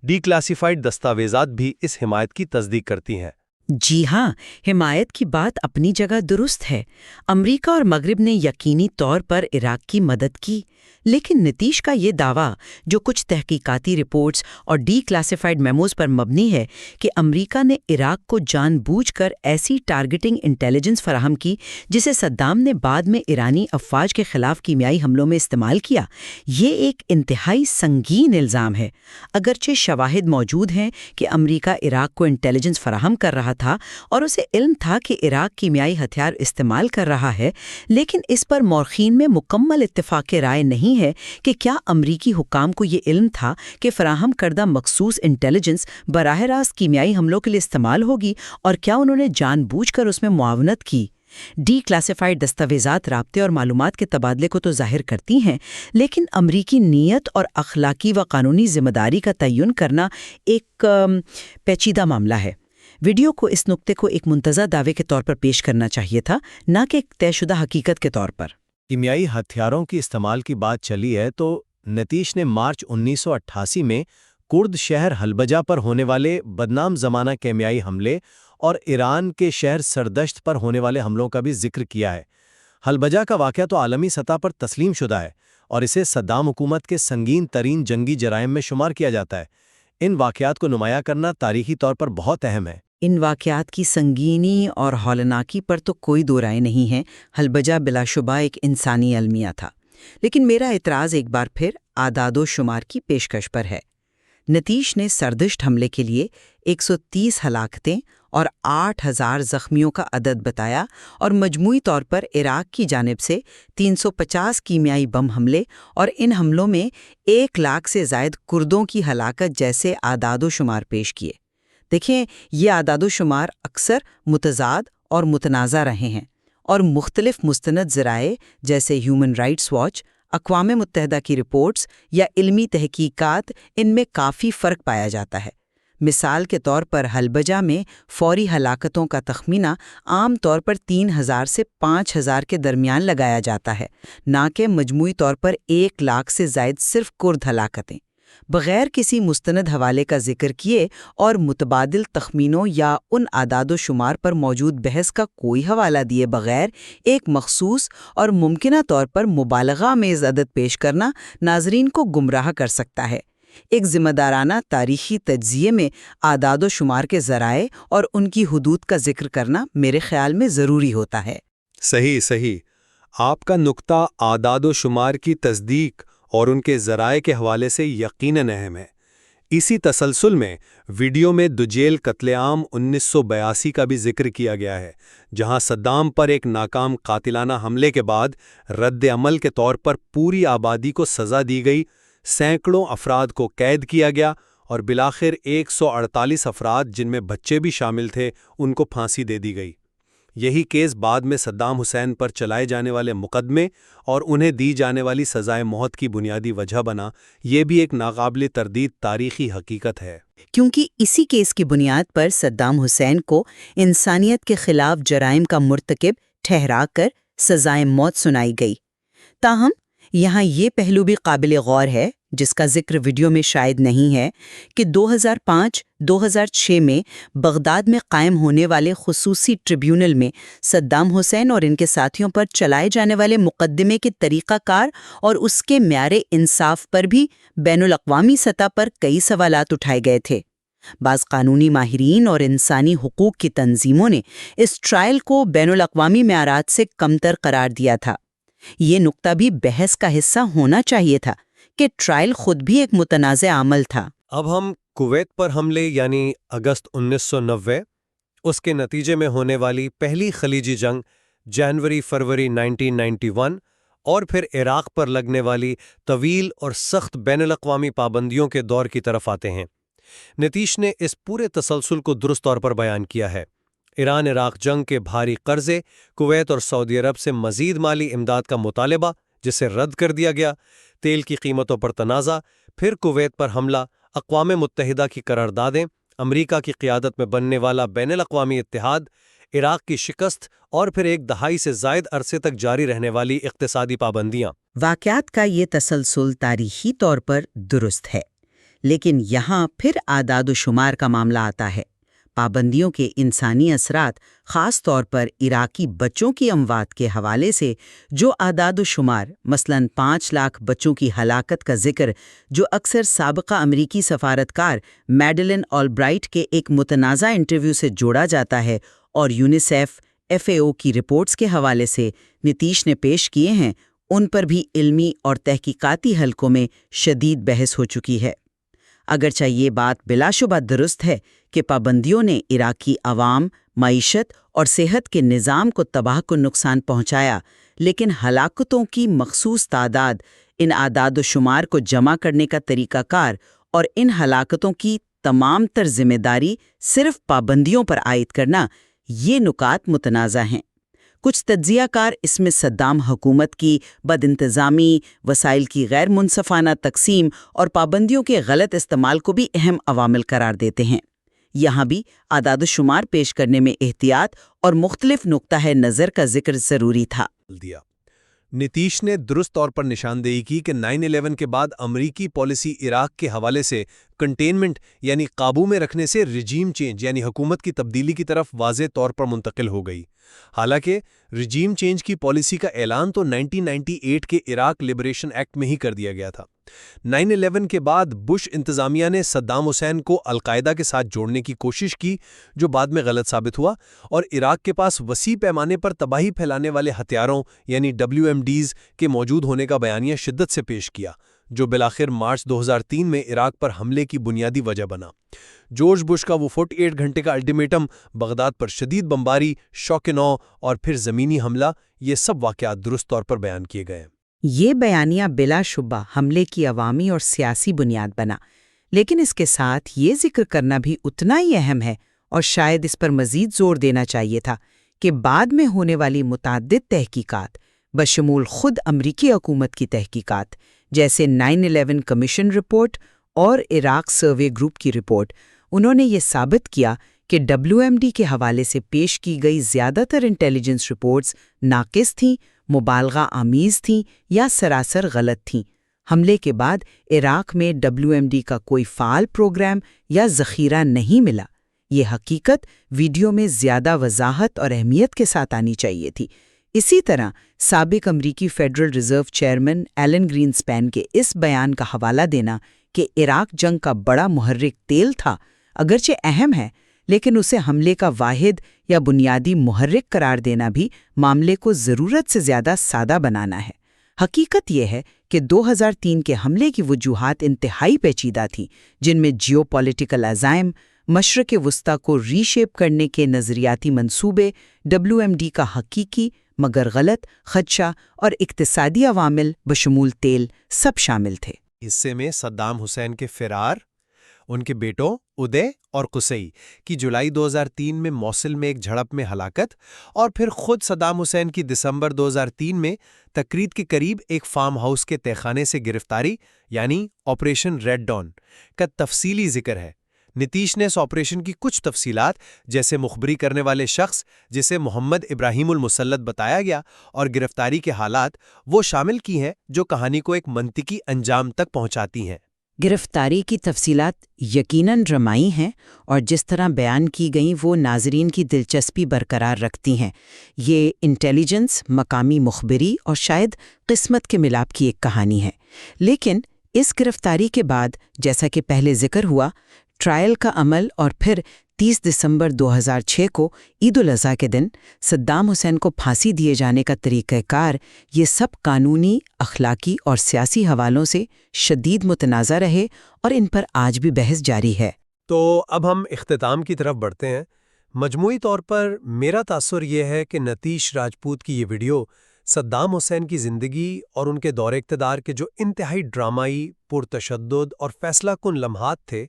डीक्लासिफाइड दस्तावेजात भी इस हिमायत की तस्दीक करती हैं। जी हाँ, हिमायत की बात अपनी जगह दुरुस्त है। अमेरिका और मगरिब ने यकीनी तौर पर इराक की मदद की, लेकिन नीतीश का ये दावा, जो कुछ तहकीकाती रिपोर्ट्स और डीक्लासिफाइड मेमोज पर मबनी है, कि अमेरिका ने इराक को जानबूझकर ऐसी टारगेटिंग इंटेलिजेंस फराहम की जिसे सद्दाम ने बाद में ईरानी अफवाज के खिलाफ कीमियाई हमलों में इस्तेमाल किया, ये एक इंतहाई संगीन इल्ज़ाम है। अगरचे शवाहिद मौजूद हैं कि अमेरिका इराक को इंटेलिजेंस फराहम कर रहा था और उसे इल्म था कि इराक कीमियाई हथियार इस्तेमाल कर रहा है, लेकिन इस पर मौरखीन में मुकम्मल इत्तेफाक राय नहीं है कि क्या अमरीकी हुकाम को ये इल्म था कि फराहम करदा मखसूस इंटेलिजेंस बराह रास्त कीमियाई हमलों के लिए इस्तेमाल होगी, और क्या उन्होंने जानबूझकर उसमें मुआवनत की। डीक्लासिफाइड दस्तावेजात राब्ते और मालूमात के तबादले को तो जाहिर करती हैं, लेकिन अमरीकी नीयत और अखलाकी व कानूनी जिम्मेदारी का तयन करना एक पेचीदा मामला है। वीडियो को इस नुक्ते को एक मुंतज़ा दावे के तौर पर पेश करना चाहिए था, न कि एक तयशुदा हकीकत के तौर पर। कीमियाई हथियारों की इस्तेमाल की बात चली है तो नीतीश ने मार्च 1988 में कुर्द शहर हलबजा पर होने वाले बदनाम ज़माना कीमियाई हमले और ईरान के शहर सरदश्त पर होने वाले हमलों का भी जिक्र किया है। हलबजा का वाक़या तो आलमी सतह पर तस्लीम शुदा है और इसे सद्दाम हुकूमत के संगीन तरीन जंगी जराइम में शुमार किया जाता है। इन वाक़यात को नुमाया करना तारीखी तौर पर बहुत अहम है। इन वाक़यात की संगीनी और हौलनाकी पर तो कोई दो राय नहीं है। हलबजा बिलाशुबा एक इंसानी अलमिया था, लेकिन मेरा एतराज़ एक बार फिर आदादो शुमार की पेशकश पर है। नीतीश ने सरदश्त हमले के लिए 130 हलाकतें और 8000 जख्मियों का अदद बताया और मजमूई तौर पर इराक की जानिब से 350 कीमियाई बम हमले और इन हमलों में 1 लाख से ज़ायद कुर्दों की हलाकत जैसे आदादो शुमार पेश किए। देखें, ये आदादो शुमार अक्सर मुतज़ाद और मुतनाज़ा रहे हैं और मुख्तलिफ मुस्तनद ज़राए जैसे ह्यूमन राइट्स वॉच, अक़वाम मुत्तहिदा की रिपोर्ट्स या इल्मी तहकीकात, इनमें काफ़ी फ़र्क पाया जाता है। मिसाल के तौर पर हलबजा में फौरी हलाकतों का तखमीना आम तौर पर 3000 से 5000 के दरमियान लगाया जाता है, ना कि मजमूई तौर पर 1 लाख से ज़ायद सिर्फ कुर्द हलाकतें। बग़ैर किसी मुस्तनद हवाले का जिक्र किए और मुतबादिल तखमीनों या उन आदादो शुमार पर मौजूद बहस का कोई हवाला दिए बग़ैर एक मखसूस और मुमकिना तौर पर मुबालगा मेज़ अदद पेश करना नाजरीन को गुमराह कर सकता है। एक ज़िम्मेदाराना तारीख़ी तज्ज़िये में आदादो शुमार के ज़राए और उनकी हुदूद का जिक्र करना मेरे ख़्याल में ज़रूरी होता है। सही। आपका नुक्ता आदादो शुमार की तस्दीक और उनके ज़राए के हवाले से यकीनन अहम है। इसी तसलसल में वीडियो में दुजेल कत्लेआम 1982 का भी जिक्र किया गया है, जहां सद्दाम पर एक नाकाम कातिलाना हमले के बाद रद्द अमल के तौर पर पूरी आबादी को सज़ा दी गई, सैकड़ों अफराद को कैद किया गया और बिलाखिर 148 अफराद जिनमें बच्चे भी शामिल थे उनको फांसी दे दी गई। यही केस बाद में सद्दाम हुसैन पर चलाए जाने वाले मुकदमे और उन्हें दी जाने वाली सज़ाए मौत की बुनियादी वजह बना। ये भी एक नाकाबिले तरदीद तारीख़ी हकीकत है, क्योंकि इसी केस की बुनियाद पर सद्दाम हुसैन को इंसानियत के खिलाफ जराइम का मुर्तकिब ठहराकर सज़ाए मौत सुनाई गई। ताहम यहाँ ये पहलू भी काबिल गौर है, जिसका जिक्र वीडियो में शायद नहीं है, कि 2005-2006 में बगदाद में कायम होने वाले खुसूसी ट्रिब्यूनल में सद्दाम हुसैन और इनके साथियों पर चलाए जाने वाले मुकदमे के तरीक़ाकार और उसके म्यारे इंसाफ पर भी बैनुल-अक़वामी सतह पर कई सवालात उठाए गए थे। बाज़ कानूनी माहिरीन और इंसानी हुकूक की तंजीमों ने इस ट्रायल को बैनुल-अक़वामी म्यारात से कमतर करार दिया था। ये नुक्ता भी बहस का हिस्सा होना चाहिए था कि ट्रायल खुद भी एक मुतनाज़ा अमल था। अब हम कुवैत पर हमले यानी अगस्त 1990, उसके नतीजे में होने वाली पहली खलीजी जंग जनवरी-फरवरी 1991 और फिर इराक पर लगने वाली तवील और सख्त बैनुल-अक़वामी पाबंदियों के दौर की तरफ आते हैं। नीतीश ने इस पूरे तसलसल को दुरुस्त तौर पर बयान किया है। ईरान इराक जंग के भारी कर्जे, कुवैत और सऊदी अरब से मजीद माली इमदाद का मुतालबा जिसे रद्द कर दिया गया, तेल की कीमतों पर तनाज़ा, फिर कुवैत पर हमला, अक़वाम मुत्तहिदा की करारदादें, अमरीका की क़ियादत में बनने वाला बैनुल-अक़वामी इत्तेहाद, इराक की शिकस्त और फिर एक दहाई से ज़ायद अरसे तक जारी रहने वाली इक़्तिसादी पाबंदियाँ। वाक़यात का ये तसलसल तारीख़ी तौर पर दुरुस्त है, लेकिन यहाँ फिर आदाद व शुमार का मामला आता है। पाबंदियों के इंसानी असरात, ख़ास तौर पर इराकी बच्चों की अमवात के हवाले से जो आदाद व शुमार, मसलन 5 लाख बच्चों की हलाकत का जिक्र, जो अक्सर साबिक़ा अमरीकी सफारतकार मैडलिन ऑलब्राइट के एक मुतनाज़ा इंटरव्यू से जोड़ा जाता है, और यूनिसेफ, FAO की रिपोर्ट्स के हवाले से नीतीश ने पेश किए हैं, उन पर भी इल्मी और तहकीकाती हलकों में शदीद बहस हो चुकी है। अगरचे ये बात बिलाशुबा दुरुस्त है कि पाबंदियों ने इराकी अवाम, मईशत और सेहत के निज़ाम को तबाह को नुकसान पहुंचाया, लेकिन हलाकतों की मखसूस तादाद, इन आदाद शुमार को जमा करने का तरीक़ाकार और इन हलाकतों की तमाम तर जिम्मेदारी सिर्फ पाबंदियों पर आयद करना, ये नुकात मुतनाज़ा हैं। कुछ तज्ज़ियाकार इसमें सद्दाम हुकूमत की बदइंतज़ामी, वसाइल की गैर मुनसफ़ाना तकसीम और पाबंदियों के गलत इस्तेमाल को भी अहम अवामिल करार देते हैं। यहाँ भी आदाद शुमार पेश करने में एहतियात और मुख्तलिफ नुक्ता नज़र का जिक्र ज़रूरी था। नीतीश ने दुरुस्त तौर पर निशानदेही की कि 9/11 के बाद अमरीकी पॉलिसी इराक के हवाले से कंटेनमेंट यानी काबू में रखने से रिजीम चेंज यानी हुकूमत की तब्दीली की तरफ वाज़े तौर पर मुंतकिल हो गई। हालांकि रिजीम चेंज की पॉलिसी का ऐलान तो 1998 के इराक लिबरेशन एक्ट में ही कर दिया गया था। 9/11 के बाद बुश इंतज़ामिया ने सद्दाम हुसैन को अल-कायदा के साथ जोड़ने की कोशिश की, जो बाद में गलत साबित हुआ, और इराक के पास वसी पैमाने पर तबाही फैलाने वाले हथियारों यानी WMDs के मौजूद होने का बयानिया शिद्दत से पेश किया, जो बिलाखिर मार्च 2003 में इराक पर हमले की बुनियादी वजह बना। जॉर्ज बुश का वो 48 घंटे का अल्टीमेटम, बगदाद पर शदीद बमबारी, शौक-ए-नौ और फिर ज़मीनी हमला, ये सब वाक़यात दुरुस्त तौर पर बयान किए गए। ये बयानिया बिलाशुबा हमले की अवामी और सियासी बुनियाद बना, लेकिन इसके साथ ये जिक्र करना भी उतना ही अहम है और शायद इस पर मज़ीद जोर देना चाहिए था कि बाद में होने वाली मुताद्दिद तहकीकात, बशमूल खुद अमरीकी हुकूमत की तहकीकात, जैसे 9/11 कमीशन रिपोर्ट और इराक सर्वे ग्रुप की रिपोर्ट, उन्होंने ये साबित किया कि WMD के हवाले से पेश की गई ज़्यादातर इंटेलिजेंस रिपोर्ट्स नाकिस थीं, मुबालगा आमीज़ थीं या सरासर गलत थीं। हमले के बाद इराक में WMD का कोई फ़ाल प्रोग्राम या ज़ख़ीरा नहीं मिला। ये हकीकत वीडियो में ज़्यादा वजाहत और अहमियत के साथ आनी चाहिए थी। इसी तरह साबिक अमरीकी federal reserve chairman Alan Greenspan के इस बयान का हवाला देना कि इराक जंग का बड़ा मुहर्रिक तेल था, अगरचे अहम है, लेकिन उसे हमले का वाहिद या बुनियादी मुहर्रिक करार देना भी मामले को ज़रूरत से ज़्यादा सादा बनाना है। हकीकत यह है कि 2003 के हमले की वजूहात इंतहाई पेचीदा थी, जिनमें जियोपॉलिटिकल अज़ाइम, मशरक़ वस्ता को रीशेप करने के नज़रियाती मंसूबे, WMD का हकीकी मगर गलत खदशा और इक्तिसादी अवामिल बशमूल तेल सब शामिल थे। हिस्से में सद्दाम हुसैन के फ़िरार, उनके बेटों उदय और कुसई की जुलाई 2003 में मौसिल में एक झड़प में हलाकत, और फिर खुद सद्दाम हुसैन की दिसंबर 2003 में तकरीद के करीब एक फार्म हाउस के तहखाने से गिरफ्तारी यानी ऑपरेशन रेड डॉन का तफसीली जिक्र है। नीतीश ने इस ऑपरेशन की कुछ तफसीलात, जैसे मुखबरी करने वाले शख्स जिसे मोहम्मद इब्राहिमुल मुसल्लत बताया गया और गिरफ्तारी के हालात, वो शामिल की हैं जो कहानी को एक मंतिकी अंजाम तक पहुंचाती हैं। गिरफ्तारी की तफसीलात यकीनन ड्रामाई हैं और जिस तरह बयान की गई वो नाजरीन की दिलचस्पी बरकरार रखती हैं। ये इंटेलिजेंस, मकामी मुखबरी और शायद किस्मत के मिलाप की एक कहानी है। लेकिन इस गिरफ्तारी के बाद, जैसा कि पहले जिक्र हुआ, ट्रायल का अमल और फिर 30 दिसंबर 2006 को ईद उल अज़हा के दिन सद्दाम हुसैन को फांसी दिए जाने का तरीक़ाकार, ये सब कानूनी, अखलाकी और सियासी हवालों से शदीद मुतनाज़ा रहे और इन पर आज भी बहस जारी है। तो अब हम इख्तिताम की तरफ बढ़ते हैं। मजमूई तौर पर मेरा तासुर ये है कि नीतीश राजपूत की ये वीडियो सद्दाम हुसैन की ज़िंदगी और उनके दौरे इक़्तिदार के जो इंतहाई ड्रामाई, पुरतशद्दुद और फैसलाकुन लम्हात थे,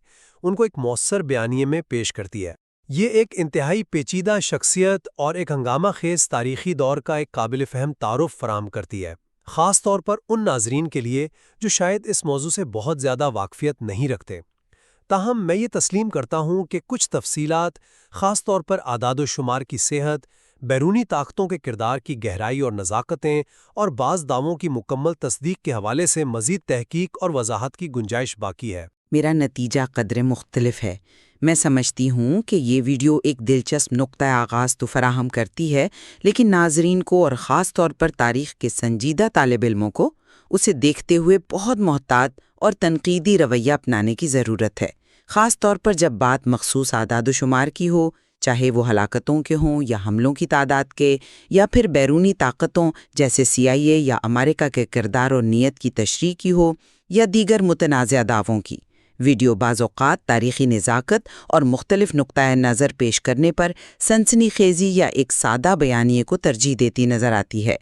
उनको एक मौसर बयानिए में पेश करती है। ये एक इंतहाई पेचीदा शख्सियत और एक हंगामा खेज तारीखी दौर का एक काबिल फ़हम तारुफ फराम करती है, ख़ास तौर पर उन नाजरीन के लिए जो शायद इस मौजू से बहुत ज़्यादा वाकफ़ियत नहीं रखते। ताहम मैं ये तस्लीम करता हूँ कि कुछ तफसीलात, ख़ास तौर पर आदाद व शुमार की सेहत, बैरूनी ताकतों के किरदार की गहराई और नज़ाकतें और बाज़ दावों की मुकम्मल तस्दीक के हवाले से मज़ीद तहकीक और वजाहत की गुंजाइश बाकी है। मेरा नतीजा कदरे मुख्तलिफ है। मैं समझती हूँ कि ये वीडियो एक दिलचस्प नुक्ता आगाज़ तो फराहम करती है, लेकिन नाजरीन को और ख़ास तौर पर तारीख़ के संजीदा तालिब इल्मों को उसे देखते हुए बहुत मोहतात और तनकीदी रवैया अपनाने की ज़रूरत है, ख़ास तौर पर जब बात मखसूस आदाद शुमार की हो, चाहे वो हलाकतों के हों या हमलों की तादाद के, या फिर बैरूनी ताकतों जैसे CIA या अमेरिका के किरदार और नीयत की तशरीह की हो, या दीगर मुतनाज़ा दावों की। वीडियो बाज़ औक़ात तारीख़ी निज़ाकत और मुख्तलिफ नुक्ताए नज़र पेश करने पर सनसनीखेज़ी या एक सादा बयानिए को तरजीह देती नज़र आती है।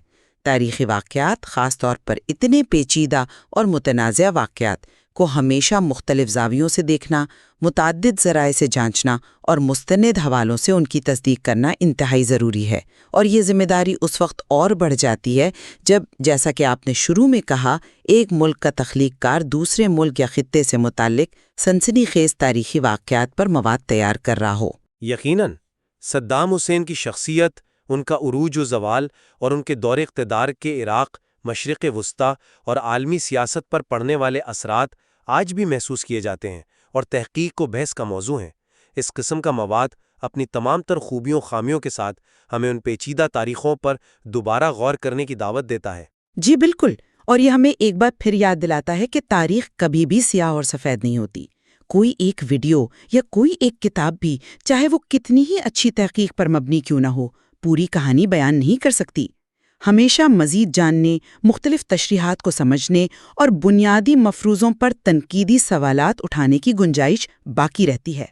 तारीख़ी वाक़यात, ख़ास तौर पर इतने पेचीदा और मुतनाज़ा वाक़यात को हमेशा मुख्तलिफ ज़ावियों से देखना, मुताद्दिद ज़राए से जांचना और मुस्तनद हवालों से उनकी तस्दीक करना इंतहाई ज़रूरी है। और ये ज़िम्मेदारी उस वक्त और बढ़ जाती है जब, जैसा कि आपने शुरू में कहा, एक मुल्क का तख्लीक़कार दूसरे मुल्क या ख़ित्ते से मुताल्लिक़ सनसनीखेज़ तारीख़ी वाक़यात पर मवाद तैयार कर रहा हो। यकीनन सद्दाम हुसैन की शख्सियत, उनका उरूज व ज़वाल और उनके दौरे इक़्तिदार के इराक़, मशरिक़ वस्ता और आलमी सियासत पर पड़ने वाले असरात आज भी महसूस किए जाते हैं और तहक़ीक़ को बहस का मौजू हैं। इस किस्म का मवाद अपनी तमाम तर खूबियों खामियों के साथ हमें उन पेचीदा तारीख़ों पर दोबारा गौर करने की दावत देता है। जी बिल्कुल, और यह हमें एक बार फिर याद दिलाता है कि तारीख़ कभी भी स्याह और सफ़ेद नहीं होती। कोई एक वीडियो या कोई एक किताब भी, चाहे वो कितनी ही अच्छी तहक़ीक़ पर मबनी क्यों ना हो, पूरी कहानी बयान नहीं कर सकती। हमेशा मज़ीद जानने, मुख्तलिफ तशरीहात को समझने और बुनियादी मफरूज़ों पर तनकीदी सवालात उठाने की गुंजाइश बाकी रहती है।